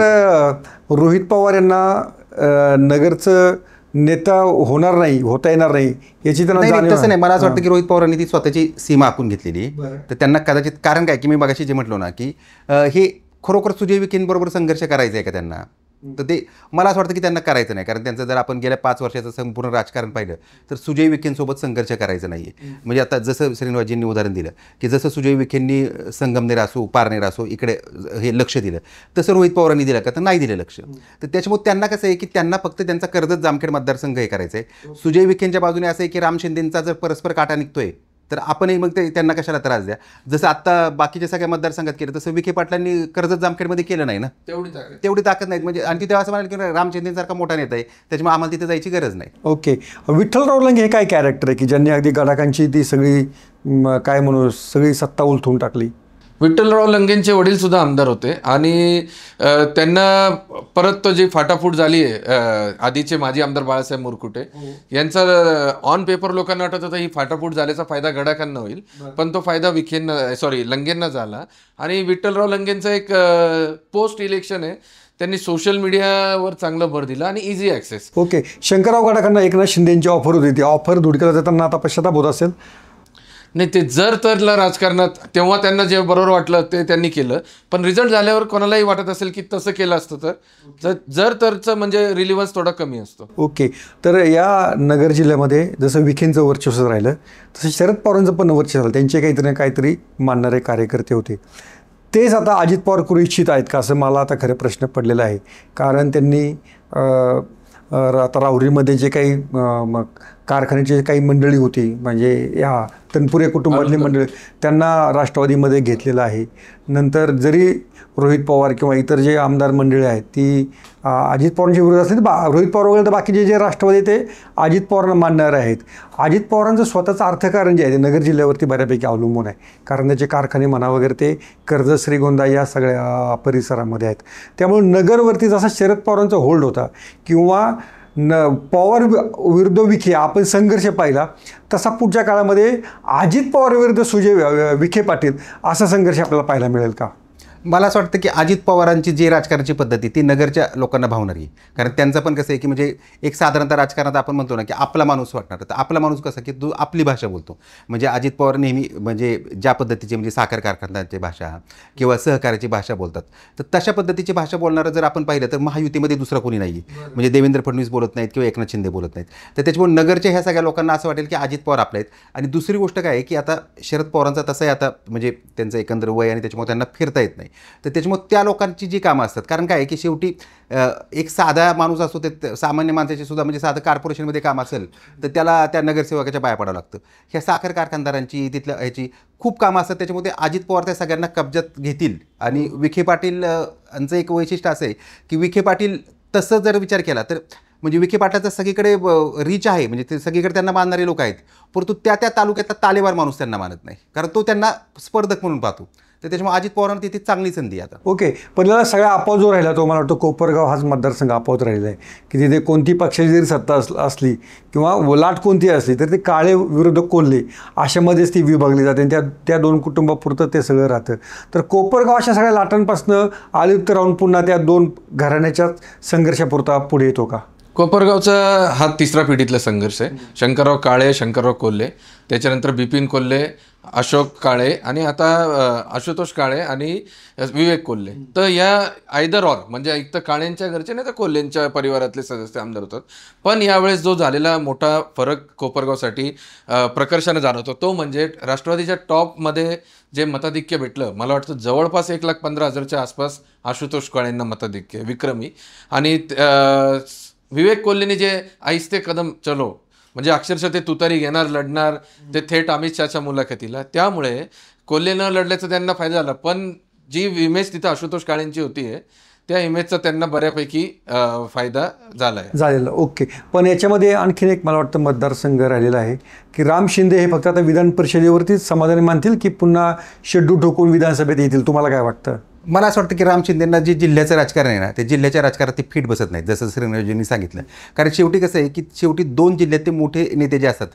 रोहित पवार यांना नगरचं नेता होता येणार नाही याची त्यांना तसं नाही. मला असं वाटतं की रोहित पवारांनी ती स्वतःची सीमा आखून घेतलेली. तर त्यांना कदाचित कारण काय की मी मगाशी जे म्हटलो ना की हे खरोखर सुजय विखेंबरोबर संघर्ष करायचा आहे का त्यांना, तर ते मला असं वाटतं की त्यांना करायचं नाही. कारण त्यांचं जर आपण गेल्या 5 वर्षाचं संपूर्ण राजकारण पाहिलं तर सुजय विखेंसोबत संघर्ष करायचं नाही आहे. म्हणजे आता जसं श्रीनिवासजींनी उदाहरण दिलं की जसं सुजय विखेंनी संगमनेर असो, पारनेर असो इकडे हे लक्ष दिलं, तसं रोहित पवारांनी दिलं का, तर नाही दिलं लक्ष. तर त्याच्यामुळे त्यांना कसं आहे की त्यांना फक्त त्यांचा कर्जत जामखेड मतदारसंघ हे करायचं आहे. सुजय विखेंच्या बाजूने असं आहे की राम शिंदेंचा जर परस्पर काटा निघतोय तर आपणही मग ते त्यांना कशाला त्रास द्या. जसं आत्ता बाकीच्या सगळ्या मतदारसंघात केलं तसं विखे पाटलांनी कर्जत जामखेडमध्ये केलं नाही ना, तेवढी ताकद नाही. म्हणजे आणि तिथे असं म्हणाल की राम शिंदेसारखा मोठा नेता आहे त्याच्यामुळे आम्हाला तिथे जायची गरज नाही. ओके. विठ्ठलराव लंगे हे काय कॅरेक्टर आहे की ज्यांनी अगदी गडाखांची ती सगळी काय म्हणू सगळी सत्ता उलथून टाकली. विठ्ठलराव लंगेंचे वडील सुद्धा आमदार होते आणि त्यांना परत तो जी फाटाफूट झाली आहे आधीचे माजी आमदार बाळासाहेब मुरकुटे यांचा ऑन पेपर लोकांना वाटत होतं ही फाटाफूट झाल्याचा फायदा गडाखांना होईल, पण तो फायदा लंगेंना झाला. आणि विठ्ठलराव लंगेंचं एक पोस्ट इलेक्शन आहे, त्यांनी सोशल मीडियावर चांगला भर दिला आणि इझी ॲक्सेस. ओके. शंकरराव गडाखांना एकनाथ शिंदेची ऑफर होती, ती ऑफर धुडक्याला जाताना आता पश्चाताप होत असेल. नाही, ते जर तरला राजकारणात तेव्हा त्यांना जे बरोबर वाटलं ते त्यांनी केलं, पण रिझल्ट झाल्यावर कोणालाही वाटत असेल की तसं केलं असतं तर जर तरचं म्हणजे रिलिव्हन्स थोडा कमी असतो. ओके. तर या नगर जिल्ह्यामध्ये जसं विखेंचं वर्चस्व राहिलं तसं शरद पवारांचं पण वर्चस्व झालं. त्यांचे काहीतरी मानणारे कार्यकर्ते होते, तेच आता अजित पवार करू इच्छित आहेत का असं मला आता खरं प्रश्न पडलेला आहे. कारण त्यांनी आता राहुरीमध्ये जे काही कारखान्याची काही मंडळी होती म्हणजे या तनपुरे कुटुंबातली मंडळी त्यांना राष्ट्रवादीमध्ये घेतलेलं आहे. नंतर जरी रोहित पवार किंवा इतर जे आमदार मंडळी आहेत ती अजित पवारांच्या विरोधात असतील तर रोहित पवार वगैरे तर बाकीचे जे राष्ट्रवादी ते अजित पवारांना मानणारे आहेत. अजित पवारांचं स्वतःचं अर्थकारण जे आहे ते नगर जिल्ह्यावरती बऱ्यापैकी अवलंबून आहे. कारण त्याचे कारखाने म्हणा वगैरे ते कर्जत, श्रीगोंदा या सगळ्या परिसरामध्ये आहेत. त्यामुळे नगरवरती जसा शरद पवारांचा होल्ड होता किंवा पवार विरुद्ध विखे आपण संघर्ष पाहिला तसा पुढच्या काळामध्ये अजित पवार विरुद्ध सुजय विखे पाटील असा संघर्ष आपल्याला पाहायला मिळेल का? मला असं वाटतं की अजित पवारांची जी राजकारणाची पद्धती ती नगरच्या लोकांना भावणारी. कारण त्यांचं पण कसं आहे की म्हणजे एक साधारणतः राजकारणात आपण म्हणतो ना की आपला माणूस वाटणार, तर आपला माणूस कसा की तो आपली भाषा बोलतो. म्हणजे अजित पवार नेहमी म्हणजे ज्या पद्धतीची म्हणजे साखर कारखान्याची भाषा किंवा सहकार्याची भाषा बोलतात, तर तशा पद्धतीची भाषा बोलणारं जर आपण पाहिलं तर महायुतीमध्ये दुसरा कोणी नाही आहे. म्हणजे देवेंद्र फडणवीस बोलत नाहीत किंवा एकनाथ शिंदे बोलत नाहीत. तर त्याच्यामुळे नगरच्या ह्या सगळ्या लोकांना असं वाटेल की अजित पवार आपले आहेत. आणि दुसरी गोष्ट काय आहे की आता शरद पवारांचा तसंही आता म्हणजे त्यांचं एकंदर वय आणि त्याच्यामुळे त्यांना फिरता येत नाही. तर त्याच्यामुळे त्या लोकांची जी कामं असतात, कारण काय आहे की शेवटी एक साधा माणूस असतो ते सामान्य माणसाची सुद्धा म्हणजे साधं कॉर्पोरेशनमध्ये काम असेल तर त्याला त्या नगरसेवकाच्या पाया पडावं लागतं. ह्या साखर कारखानदारांची तिथल्या ह्याची खूप कामं असतात. त्याच्यामुळे अजित पवार त्या सगळ्यांना कब्जात घेतील. आणि विखे पाटील यांचं एक वैशिष्ट्य असं आहे की विखे पाटील तसं जर विचार केला तर म्हणजे विखे पाटलाचा सगळीकडे रीच आहे, म्हणजे ते सगळीकडे त्यांना मानणारे लोक आहेत, परंतु त्या तालुक्यातला तालेवार माणूस त्यांना मानत नाही, कारण तो त्यांना स्पर्धक म्हणून पाहतो. तर त्याच्यामुळे अजित पवारांना तिथे चांगली संधी आहे आता. ओके, पण याला सगळा अपाव जो राहिला तो मला वाटतं कोपरगाव हाच मतदारसंघ अपावत राहिला आहे की तिथे कोणती पक्षाची जरी सत्ता असली किंवा लाट कोणती असली तर ते काळे विरुद्ध कोल्हे अशामध्येच ती विभागली जाते आणि त्या दोन कुटुंबापुरतं ते सगळं राहतं. तर कोपरगाव अशा सगळ्या लाटांपासून अलिप्त राहून पुन्हा त्या दोन घराण्याच्या संघर्षापुरता पुढे येतो का? कोपरगावचा हा तिसरा पिढीतला संघर्ष आहे. शंकरराव काळे, शंकरराव कोल्हे, त्याच्यानंतर बिपिन कोल्हे, अशोक काळे आणि आता आशुतोष काळे आणि विवेक कोल्हे. तर या आयदर ऑर म्हणजे एक तर काळेंच्या घरचे नाही तर कोल्हेंच्या परिवारातले सदस्य आमदार होतात. पण यावेळेस जो झालेला मोठा फरक कोपरगावसाठी प्रकर्षाने जाणवतो तो म्हणजे राष्ट्रवादीच्या टॉपमध्ये जे मताधिक्य भेटलं, मला वाटतं जवळपास 1,15,000च्या आसपास आशुतोष काळेंना मताधिक्य विक्रमी. आणि विवेक कोल्हेने जे आहिस्ते कदम चलो म्हणजे अक्षरशः ते तुतारी घेणार, लढणार, ते थेट अमित शहाच्या मुलाखतीला, त्यामुळे कोल्हे न लढल्याचा त्यांना फायदा झाला. पण जी इमेज तिथं आशुतोष काळेंची होती त्या इमेजचा त्यांना बऱ्यापैकी फायदा झालेला. ओके, पण याच्यामध्ये आणखीन एक मला वाटतं मतदारसंघ राहिलेला आहे की राम शिंदे हे फक्त आता विधान परिषदेवरतीच समाधानी मानतील की पुन्हा शेड्यू ठोकून विधानसभेत येतील? तुम्हाला काय वाटतं? मला असं वाटतं की राम शिंदेंना जे जिल्ह्याचं राजकारण आहे ना, ते जिल्ह्याच्या राजकारणात ते फिट बसत नाही, जसं श्रीनिवासजींनी सांगितलं. कारण शेवटी कसं आहे की शेवटी 2 जिल्ह्यात ते मोठे नेते जे असतात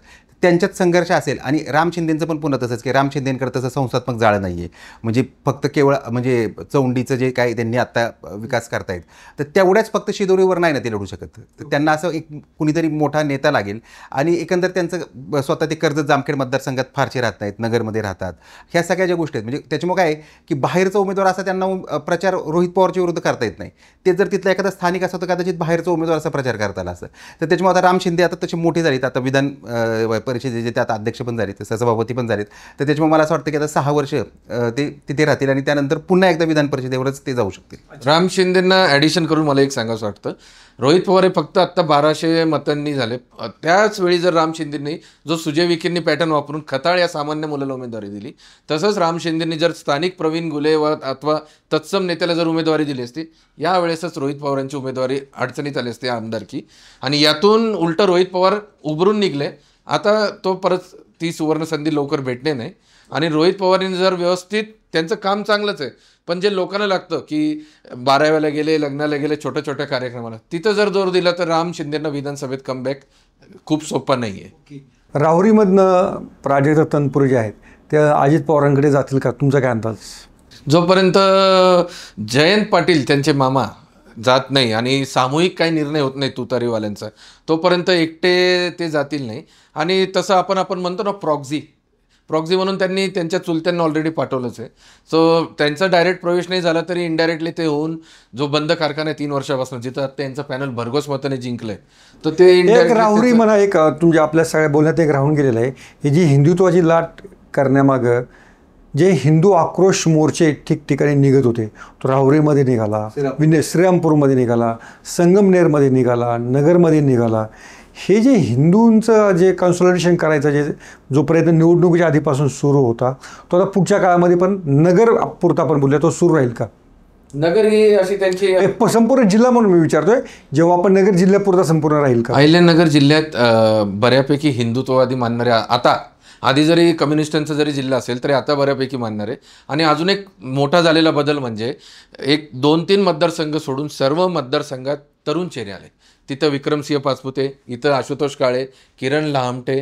त्यांच्यात संघर्ष असेल. आणि राम शिंदेंचं पण पुन्हा तसंच की राम शिंदेंकडे तसं संस्थात्मक जाळं नाही आहे. म्हणजे फक्त केवळ म्हणजे चौंडीचं जे काही त्यांनी आत्ता विकास करतायत तर तेवढ्याच फक्त शिदोरीवर नाही ना ते लढू शकत. तर त्यांना असं एक कुणीतरी मोठा नेता लागेल. आणि एकंदर त्यांचं स्वतः ते कर्जत जामखेड मतदारसंघात फारसे राहत नाहीत, नगरमध्ये राहतात. ह्या सगळ्या ज्या गोष्टी आहेत म्हणजे त्याच्यामुळे काय की बाहेरचा उमेदवार असा त्यांना प्रचार रोहित पवारच्या विरुद्ध करता येत नाही. ते जर तिथला एखादा स्थानिक असं तर कदाचित बाहेरचा उमेदवार असा प्रचार करता आला असं. तर त्याच्यामुळे आता राम शिंदे आता तसे मोठे झालेत, आता विधान परिषदेचे ते आता अध्यक्ष पण झालेत, सहसभापती पण झालेत. तर त्याच्यामुळे मला असं वाटतं की आता 6 वर्ष ते तिथे राहतील आणि त्यानंतर पुन्हा एकदा विधान परिषदेवरच ते जाऊ शकतील. राम शिंदेंना ॲडिशन करून मला एक सांगावंसं वाटतं, रोहित पवार हे फक्त आत्ता 1200 मतांनी झाले. त्याच वेळी जर राम शिंदेंनी जो सुजय विखेंनी पॅटर्न वापरून खताळ या सामान्य मुलाला उमेदवारी दिली, तसंच राम शिंदेंनी जर स्थानिक प्रवीण गुले अथवा तत्सम नेत्याला जर उमेदवारी दिली असती, यावेळेसच रोहित पवारांची उमेदवारी अडचणीत आली असते आमदारकी. आणि यातून उलटं रोहित पवार उभरून निघले. आता तो परत ती सुवर्ण संधी लवकर भेटणे नाही. आणि रोहित पवारांनी जर व्यवस्थित, त्यांचं काम चांगलंच आहे, पण जे लोकांना लागतं की 12व्याला गेले, लग्नाला गेले, छोट्या छोट्या कार्यक्रमाला, तिथं जर जोर दिला तर राम शिंदेंना विधानसभेत कमबॅक खूप सोपा नाही आहे. राहुरीमधनं प्राजक्त तनपुरे जे आहेत ते अजित पवारांकडे जातील का? तुमचा काय अंदाज? जोपर्यंत जयंत पाटील त्यांचे मामा जात नाही आणि सामूहिक काही निर्णय होत नाही तुतारीवाल्यांचा, तोपर्यंत एकटे ते जातील नाही. आणि तसं आपण म्हणतो ना प्रॉक्झी म्हणून त्यांनी त्यांच्या चुलत्यांना ऑलरेडी पाठवलंच आहे. सो त्यांचा डायरेक्ट प्रवेश नाही झाला तरी इनडायरेक्टली ते होऊन जो बंद कारखाना आहे 3 वर्षापासून जिथं त्यांचं पॅनल भरघोस मताने जिंकलंय, तर ते एक राहुरी म्हणा, एक तुमच्या आपल्या सगळ्या बोलण्यात एक राहून गेलेलं आहे. ही जी हिंदुत्वाची लाट करण्यामागं जे हिंदू आक्रोश मोर्चे ठिकठिकाणी निघत होते, तो राहुरीमध्ये निघाला, श्रीरामपूरमध्ये निघाला, संगमनेरमध्ये निघाला, नगरमध्ये निघाला. हे जे हिंदूंचं जे कन्सॉलिडेशन करायचं जो प्रयत्न निवडणुकीच्या आधीपासून सुरू होता, तो आता पुढच्या काळामध्ये पण नगर पुरता पण बोलूया, तो सुरू राहील का? नगर ही अशी त्यांची संपूर्ण जिल्हा म्हणून मी विचारतोय, जेव्हा आपण नगर जिल्ह्यापुरता संपूर्ण राहील का? अहिल्यानगर जिल्ह्यात बऱ्यापैकी हिंदुत्ववादी मानणारे, आता आधी जरी कम्युनिस्टांचा जरी जिल्हा असेल तरी आता बऱ्यापैकी मानणारे. आणि अजून एक मोठा झालेला बदल म्हणजे एक 2-3 मतदारसंघ सोडून सर्व मतदारसंघात तरुण चेहरे आले. तिथं विक्रमसिंह पाचपुते, इथं आशुतोष काळे, किरण लहामटे,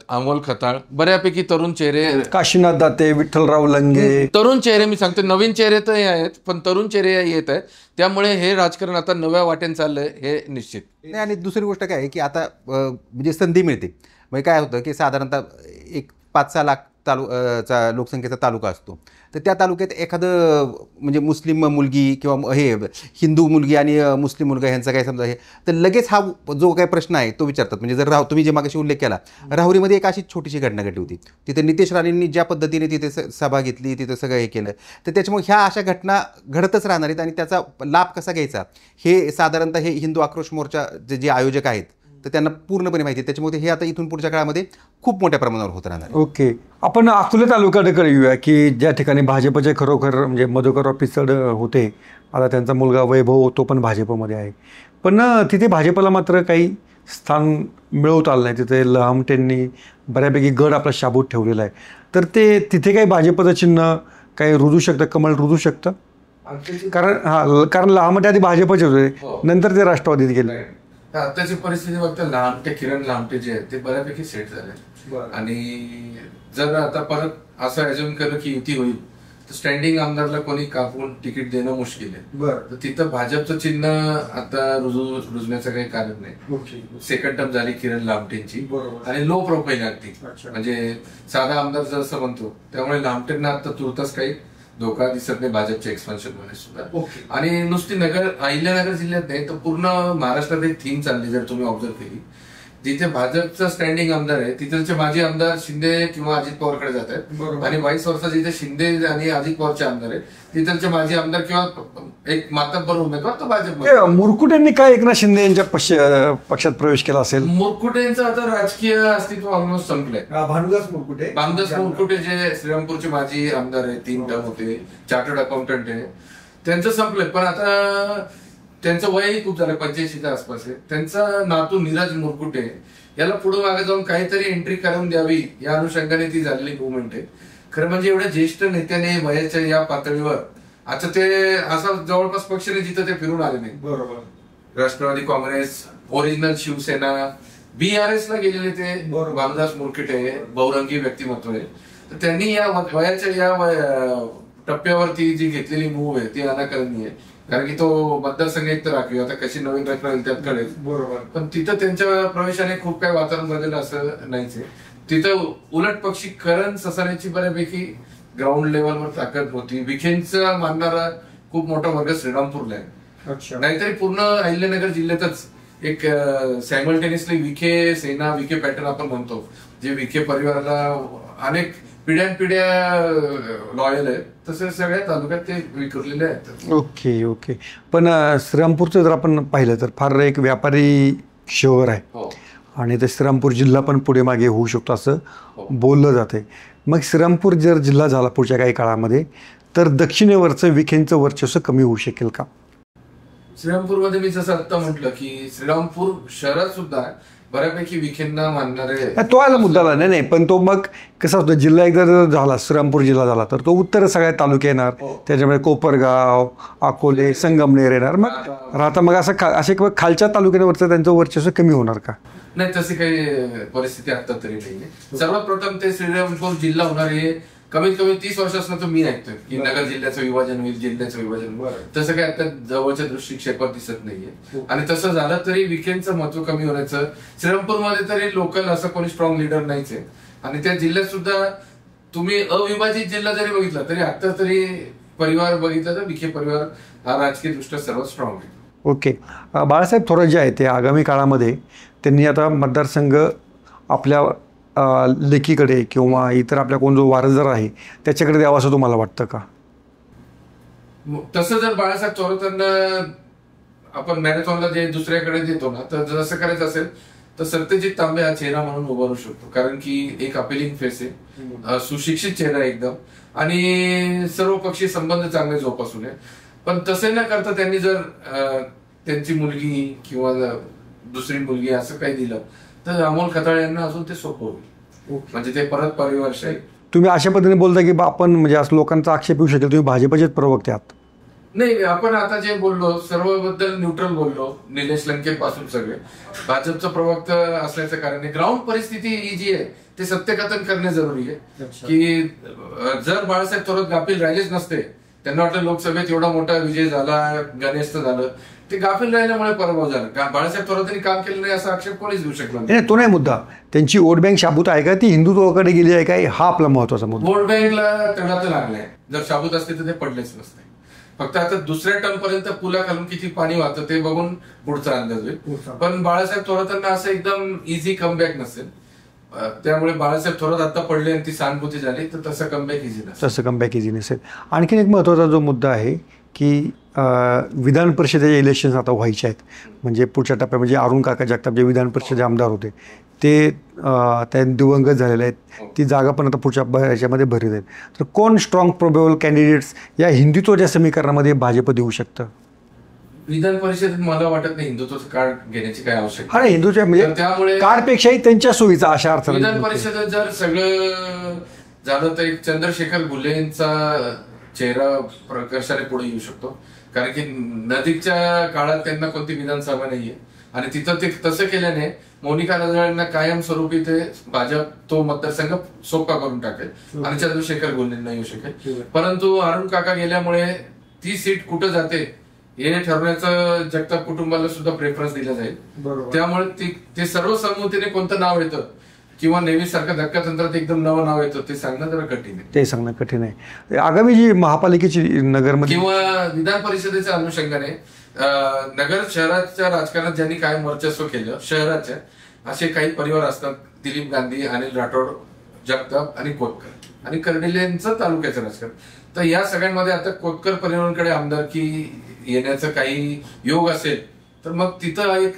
अमोल खताळ, बऱ्यापैकी तरुण चेहरे, काशीनाथ दाते, विठ्ठलराव लंगे, तरुण चेहरे. मी सांगतो नवीन चेहरे तर आहेत पण तरुण चेहरे येत आहेत. त्यामुळे हे राजकारण आता नव्या वाटेने चाललंय हे निश्चित. आणि दुसरी गोष्ट काय आहे की आता म्हणजे संधी मिळते. म्हणजे काय होतं की साधारणतः एक 5-6 लाख लोकसंख्येचा तालुका असतो, तर त्या तालुक्यात एखादं म्हणजे मुस्लिम मुलगी किंवा हे हिंदू मुलगी आणि मुस्लिम मुलगा ह्यांचा काय समजा हे, तर लगेच हा जो काही प्रश्न आहे तो विचारतात. म्हणजे जर तुम्ही जे मागाशी उल्लेख केला, राहुरीमध्ये एक अशी छोटीशी घटना घडली होती. तिथे नितेश राणेंनी ज्या पद्धतीने तिथे सभा घेतली, तिथं सगळं हे केलं, तर त्याच्यामुळे ह्या अशा घटना घडतच राहणार आहेत. आणि त्याचा लाभ कसा घ्यायचा हे साधारणतः हे हिंदू आक्रोश मोर्चा जे आयोजक आहेत तर त्यांना पूर्णपणे माहिती आहे. त्याच्यामुळे हे आता इथून पुढच्या काळामध्ये खूप मोठ्या प्रमाणावर होत राहणार. ओके, आपण अकोले तालुक्याकडे येऊया की ज्या ठिकाणी भाजपचे खरोखर म्हणजे मधुकरराव पिचड होते, आता त्यांचा मुलगा वैभव तो पण भाजपमध्ये आहे, पण तिथे भाजपला मात्र काही स्थान मिळवता आलं नाही. तिथे लहामटेंनी बऱ्यापैकी गड आपला शाबूत ठेवलेला आहे, तर ते तिथे काही भाजपचं चिन्ह काही रुजू शकतं, कमळ रुजू शकतं? कारण लहामटे आधी भाजपचे होते, नंतर ते राष्ट्रवादीत गेले. आताची परिस्थिती बघता लामटे, किरण लामटे जे आहेत ते बऱ्यापैकी सेट झाले. आणि जर आता परत असं अज्युम केलं की युती होईल तर स्टँडिंग आमदारला कोणी कापून तिकीट देणं मुश्किल आहे. तर तिथं भाजपचं चिन्ह आता रुजण्याचं काही कारण नाही. सेकंड टर्म झाली किरण लामटेंची आणि लो प्रोफाईल अगदी, म्हणजे साधा आमदार जसं म्हणतो, त्यामुळे लामटेंना आता तुर्तास काही धोका दिसत नाही भाजपच्या एक्सपान्शन मध्ये सुद्धा. आणि नुसती अहिल्यानगर जिल्ह्यात नाही तर पूर्ण महाराष्ट्रात एक थीम चालली जर तुम्ही ऑब्झर्व केली, जिथे भाजपचा स्टँडिंग आमदार आहे तिथलचे माजी आमदार शिंदे किंवा अजित पवारकडे जात आहेत, आणि वाईस वर्षा जिथे शिंदे आणि अजित पवारचे आमदार आहेत तिथलचे माजी आमदार किंवा एक मातब्बर उमेदवार तो भाजप. मुरकुटेंनी काय एकनाथ शिंदे यांच्या पक्षात प्रवेश केला असेल? मुरकुटेंचं आता राजकीय अस्तित्व ऑलमोस्ट संपलंय. भानुदास मुरकुटे जे श्रीरामपूरचे माजी आमदार आहे, 3 टर्म होते, चार्टर्ड अकाउंटंट आहे, त्यांचं संपलंय. पण आता त्यांचं वयही खूप झालं, 85च्या आसपास आहे. त्यांचा नातू नीरज मुरकुटे याला पुढे मागे जाऊन काहीतरी एंट्री करून द्यावी या अनुषंगाने ती झालेली मुवमेंट आहे. खरं म्हणजे एवढ्या ज्येष्ठ नेत्याने वयाच्या या पातळीवर आता ते असा जवळपास पक्ष नाही जिथं ते फिरून आले नाही. बरोबर. राष्ट्रवादी काँग्रेस, ओरिजिनल शिवसेना, BRS ला गेलेले ते भानुदास मुरकुटे बहुरंगी व्यक्तिमत्व आहे. तर त्यांनी या वयाच्या या टप्प्यावरती जी घेतलेली मूव्ह आहे ती अनाकरणीय आहे. कारण की तो मतदारसंघ एक तर राखीव, आता कशी नवीन रचना होईल त्यात कळेल. बरोबर. पण तिथं त्यांच्या प्रवेशाने खूप काही वातावरण बदललं असं नाहीच आहे. तिथं उलट पक्षी करण ससाण्याची बऱ्यापैकी ग्राउंड लेवलवर ताकद होती. विखेंचा मानणारा खूप मोठा वर्ग श्रीरामपूरला आहे. नाहीतरी पूर्ण अहिल्यानगर जिल्ह्यातच एक सायमल्टेनियसली विखे सेना, विखे पॅटर्न आपण म्हणतो, जे विखे परिवाराला अनेक पिढ्यानपिढ्या लॉयल आहेत, तसे सगळ्या तालुक्यात ते विखुरलेले आहेत. ओके. पण श्रीरामपूरचं जर आपण पाहिलं तर फार एक व्यापारी शहर आहे, आणि ते श्रीरामपूर जिल्हा पण पुढे मागे होऊ शकतो असं बोललं जाते. मग श्रीरामपूर जर जिल्हा झाला पुढच्या काही काळामध्ये तर दक्षिणेवरचं विखेंचं वर्चस्व कमी होऊ शकेल का? श्रीरामपूरमध्ये मी जसं आता म्हटलं की श्रीरामपूर शहरात सुद्धा बऱ्यापैकी विखेंना मानणारे तो आला मुद्दाला नाही, पण तो मग कसा होतं, जिल्हा एकदा जर झाला श्रीरामपूर जिल्हा झाला तर तो उत्तर सगळ्या तालुके येणार, त्याच्यामुळे कोपरगाव, अकोले, संगमनेर येणार, मग राहता मग असे खालच्या तालुक्यांवरचं त्यांचं वर्चस्व कमी होणार का? नाही, तशी काही परिस्थिती आता तरी नाहीये. सर्वात प्रथम ते श्रीरामपूर जिल्हा होणार हे कमीत कमी 30 वर्षापासून तर मी ऐकतोय की नगर जिल्ह्याचं विभाजन होईल, जिल्ह्याचं विभाजन. तसं काही आता जवळच्या दृष्टिक्षेपात दिसत नाहीये. आणि तसं झालं तरी विखेंचं महत्व कमी होण्याचं, श्रीरामपूरमध्ये तरी लोकल असं कोणी स्ट्रॉंग लीडर नाहीच आहे. आणि त्या जिल्ह्यात सुद्धा तुम्ही अविभाजित जिल्हा जरी बघितला तरी आता तरी परिवार बघितला तर विखे परिवार हा राजकीय दृष्ट्या सर्वात स्ट्रॉंग आहे. ओके. बाळासाहेब थोरात जे आहे ते आगामी काळामध्ये त्यांनी आता मतदारसंघ आपल्या लेकीकडे किंवा इतर आपल्या कोण जो वारसदार आहे त्याच्याकडे द्यावा असं तुम्हाला वाटतं का? तसं जर बाळासाहेब थोरातांना आपण मॅरेथॉनला जे दुसऱ्याकडे देतो ना, तर जसं करायचं असेल तर सत्यजित तांबे हा चेहरा म्हणून उभारू शकतो. कारण की एक अपिलिंग फेस आहे, सुशिक्षित चेहरा एकदम, आणि सर्व पक्षी संबंध चांगले जोपासून आहे. पण तसे न करता त्यांनी जर त्यांची मुलगी किंवा दुसरी मुलगी असं काही दिलं तर अमोल खताळे यांना अजून ते सोपं होईल. म्हणजे ते परत परिवारशाही. तुम्ही अशा पद्धतीने बोलता की आपण म्हणजे असं लोकांचा आक्षेप येऊ शकेल तुम्ही भाजपचेच प्रवक्ते आहात? नाही, आपण आता जे बोललो सर्वबद्दल न्यूट्रल बोललो, निलेश लंके पासून सगळे भाजपचं प्रवक्ता असल्याचं कारण ग्राउंड परिस्थिती ही जी आहे ते सत्यकथन करणे जरुरी आहे. की जर बाळासाहेब थोरात गाफील राहिलेच नसते, त्यांना वाटलं लोकसभेत एवढा मोठा विजय झाला, गणेश झालं, ते गाफील राहिल्यामुळे पराभव झाला. बाळासाहेब थोरातांनी काम केलं नाही असा आक्षेप कोणीच घेऊ शकला नाही. तो नाही मुद्दा. त्यांची वोट बँक शाबूत आहे का, ती हिंदुत्वाकडे गेली आहे का, हा आपला महत्वाचा मुद्दा. वोट बँकला तडा तर लागलाय. जर शाबूत असते तर ते पडलेच नसते. फक्त आता दुसऱ्या टर्म पर्यंत पुला खालून किती पाणी वाहतं ते बघून पुढचा अंदाज होईल. पण बाळासाहेब थोरातांना असं एकदम इझी कमबॅक नसेल. त्यामुळे बाळासाहेब थोरात आता पडले आणि ती सहानुभूती झाली तर तसं कमबॅक इझी नसेल. आणखीन एक महत्त्वाचा जो मुद्दा आहे की विधान परिषदेचे इलेक्शन्स आता व्हायचे आहेत. म्हणजे पुढच्या टप्प्यात म्हणजे अरुण काका जगताप जे विधान परिषदेचे आमदार होते ते त्या दिवंगत झालेले आहेत. ती जागा पण आता पुढच्या याच्यामध्ये भरीत आहेत. तर कोण स्ट्रॉंग प्रोबेबल कॅन्डिडेट्स या हिंदुत्वाच्या समीकरणामध्ये भाजप देऊ शकतं? विधान परिषदेत मला वाटत नाही हिंदुत्वाचं कार्ड घेण्याची काय आवश्यकता. हा, हिंदुत्व म्हणजे त्यामुळे कार्डपेक्षाही त्यांच्या सोयीचा अशा अर्थ. विधान परिषदेत जर सगळं झालं तर एक चंद्रशेखर घुलेंचा चेहरा प्रकर्षाने पुढे येऊ शकतो, कारण की नजीकच्या काळात त्यांना कोणती विधानसभा नाहीये आणि तिथं ते तसं केल्याने मोनिका राजळेंना कायमस्वरूपी ते भाजप तो मतदारसंघ सोपा करून टाकेल आणि चंद्रशेखर घुलेंना येऊ शकेल. परंतु अरुण काका गेल्यामुळे ती सीट कुठं जाते हे ठरवण्याचं जगताप कुटुंबाला सुद्धा प्रेफरन्स दिला जाईल. त्यामुळे ते सर्वसंमतीने कोणतं नाव येतं किंवा नेहमी सारखं धक्कातंत्रात एकदम नवं नाव येतं ते सांगणं जरा कठीण आहे. ते सांगणं कठीण आहे. आगामी जी महापालिकेची नगरमध्ये किंवा विधान परिषदेच्या अनुषंगाने नगर शहराच्या राजकारणात ज्यांनी कायम वर्चस्व केलं शहराच्या, असे काही परिवार असतात, दिलीप गांधी, अनिल राठोड, जगताप आणि कोतकर आणि कर्डिलेंचं तालुक्याचं राजकारण. तर या सगळ्यांमध्ये आता कोतकर परिवारांकडे आमदारकी येण्याचा काही योग असेल तर मग तिथं एक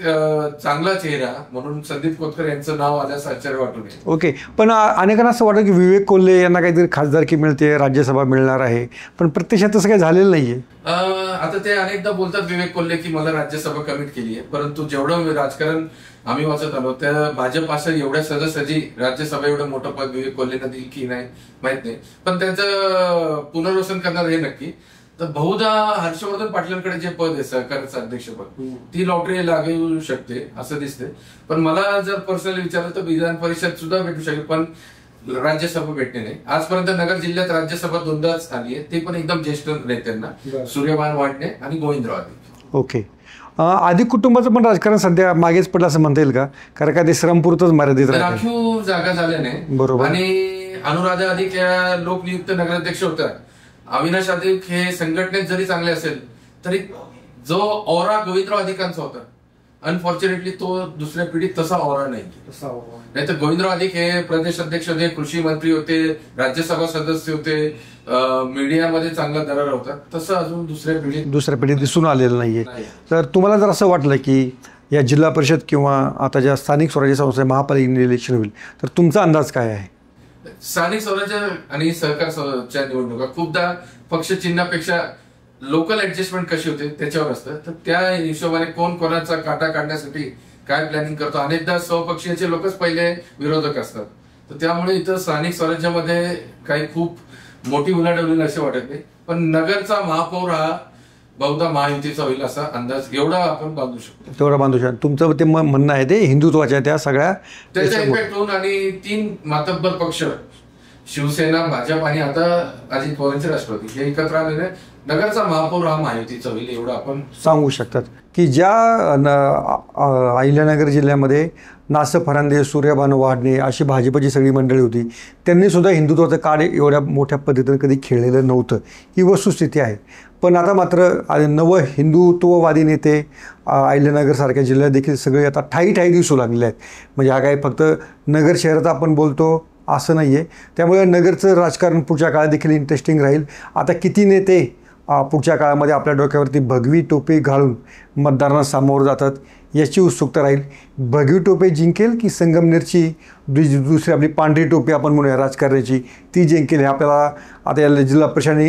चांगला चेहरा म्हणून संदीप कोतकर यांचं नाव आल्यास आश्चर्य वाटू नये. ओके, पण अनेकांना असं वाटतं की विवेक कोल्हे यांना काहीतरी खासदारकी मिळते, राज्यसभा मिळणार आहे, पण प्रत्यक्षात तसं काही झालेलं नाहीये. आता ते अनेकदा बोलतात विवेक कोल्हे की मला राज्यसभा कमिट केली आहे, परंतु जेवढं राजकारण आम्ही वाचत आलो त्या भाजप असं एवढ्या सहजासहजी राज्यसभा एवढं मोठं पद विवेक कोल्हेंना देईल की नाही माहित नाही, पण त्यांचं पुनर्वसन करणार हे नक्की. तर बहुधा हर्षवर्धन पाटलांकडे जे पद आहे सहकारचं अध्यक्षपद ती लॉटरी लागू शकते असं दिसते. पण मला जर पर्सनली विचारलं तर विधान परिषद सुद्धा भेटू शकेल, पण राज्यसभा भेटणे नाही. आजपर्यंत नगर जिल्ह्यात राज्यसभा दोनदाच आली आहे, ते पण एकदम ज्येष्ठ नेत्यांना, सूर्यभान वाडणे आणि गोविंदराव आदिक. ओके, आदिक कुटुंबाचं पण राजकारण सध्या मागेच पडलं असं म्हणता येईल का? कारण का ते श्रमपुरतच मर्यादित राहते. राखीव जागा झाल्याने बरोबर. आणि अनुराधा अधिक या लोकनियुक्त नगराध्यक्ष होत्या. अविनाश अधिक हे संघटनेत जरी चांगले असेल तरी जो ऑरा गोविंदराव अधिकांचा होता, अनफॉर्च्युनेटली तो दुसऱ्या पिढीत तसा ऑरा नाही तर गोविंदराव अधिक हे प्रदेश अध्यक्ष होते, कृषी मंत्री होते, राज्यसभा सदस्य होते, मीडियामध्ये चांगला दरार होता, तसं अजून दुसऱ्या पिढीत दिसून आलेलं नाहीये. तर तुम्हाला जर असं वाटलं की या जिल्हा परिषद किंवा आता ज्या स्थानिक स्वराज्य संस्था महापालिका इलेक्शन होईल तर तुमचा अंदाज काय आहे? स्थानिक स्वराज्य आणि सहकारच्या निवडणुका खूपदा पक्ष चिन्हापेक्षा लोकल ऍडजस्टमेंट कशी होते त्याच्यावर असतं. तर त्या हिशोबाने कोण कोणाचा काटा काढण्यासाठी काय प्लॅनिंग करतो, अनेकदा स्वपक्षीयचे लोकच पहिले विरोधक असतात. तर त्यामुळे इथं स्थानिक स्वराज्यामध्ये काही खूप मोठी उलाढाल असे वाटत नाही, पण नगरचा महापौर हा बहुधा महायुतीचा होईल असा अंदाज एवढा आपण बांधू शकतो. तेवढा बांधू शकतो. तुमचं ते म्हणणं आहे ते हिंदुत्वाच्या त्या सगळ्या त्याचा इम्पॅक्ट होऊन आणि 3 मातब्बर पक्ष शिवसेना, भाजप आणि आता अजित पवारांचे राष्ट्रवादी हे एकत्र आलेले नगरचा महापौर हा महायुतीचा होईल एवढं आपण सांगू शकतात. की ज्या अहिल्यानगर जिल्ह्यामध्ये नास फरांदे, सूर्यभान वाडणे अशी भाजपची सगळी मंडळी होती, त्यांनी सुद्धा हिंदुत्वाचं कार्ड एवढ्या मोठ्या पद्धतीनं कधी खेळलेलं नव्हतं, ही वस्तुस्थिती आहे. पण आता मात्र नव हिंदुत्ववादी नेते अहिल्यानगरसारख्या जिल्ह्यात देखील सगळे आता ठाई दिसू लागलेले आहेत. म्हणजे हा काय फक्त नगर शहरात आपण बोलतो असं नाही आहे. त्यामुळे नगरचं राजकारण पुढच्या काळात देखील इंटरेस्टिंग राहील. आता किती नेते पुढच्या काळामध्ये आपल्या डोक्यावरती भगवी टोपी घालून मतदारांना सामोरं जातात याची उत्सुकता राहील. भगवी टोपी जिंकेल की संगमनेरची दुसरी आपली पांढरी टोपी आपण म्हणूया राजकारणाची ती जिंकेल हे आपल्याला आता या जिल्हा परिषद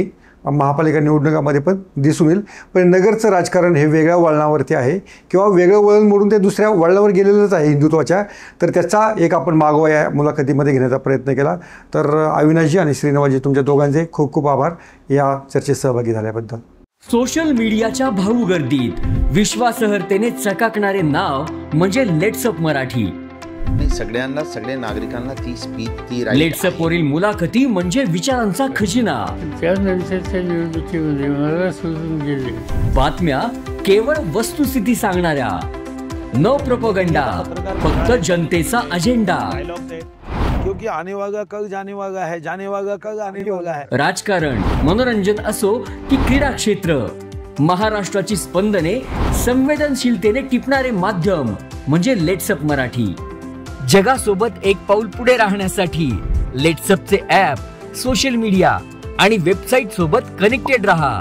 महापालिका निवडणुकामध्ये पण दिसून येईल. पण नगरचं राजकारण हे वेगळ्या वळणावरती आहे किंवा वेगळं वळण मोडून ते दुसऱ्या वळणावर गेलेलंच आहे हिंदुत्वाच्या. तर त्याचा एक आपण मागोवा या मुलाखतीमध्ये घेण्याचा प्रयत्न केला. तर अविनाशजी आणि श्रीनिवासजी तुमच्या दोघांचे खूप खूप आभार या चर्चेत सहभागी झाल्याबद्दल. सोशल मीडियाच्या भाऊ गर्दीत विश्वासार्हतेने चकाकणारे नाव म्हणजे लेट्सअप मराठी. सगळ्यांना, सगळ्या नागरिकांना ती स्पीच, ती लेट्सअप वरील मुलाखती म्हणजे विचारांचा खजिना. त्यानंतरच्या निवडणुकीमध्ये मला सोडून गेले. बातम्या केवळ वस्तुस्थिती सांगणाऱ्या, न प्रोपगंडा, फक्त जनतेचा अजेंडा. क्योंकि आने वाला कल जाने वाला है, जाने वाला कल आने वाला है. राजकारण, मनोरंजन असो की क्रीडा क्षेत्र, महाराष्ट्राची स्पंदने संवेदनशीलतेने टिपणारे माध्यम म्हणजे लेट्सअप मराठी. जगासोबत एक पाऊल पुढे राहण्यासाठी लेट्सअपचे ॲप, सोशल मीडिया आणि वेबसाईट सोबत कनेक्टेड रहा.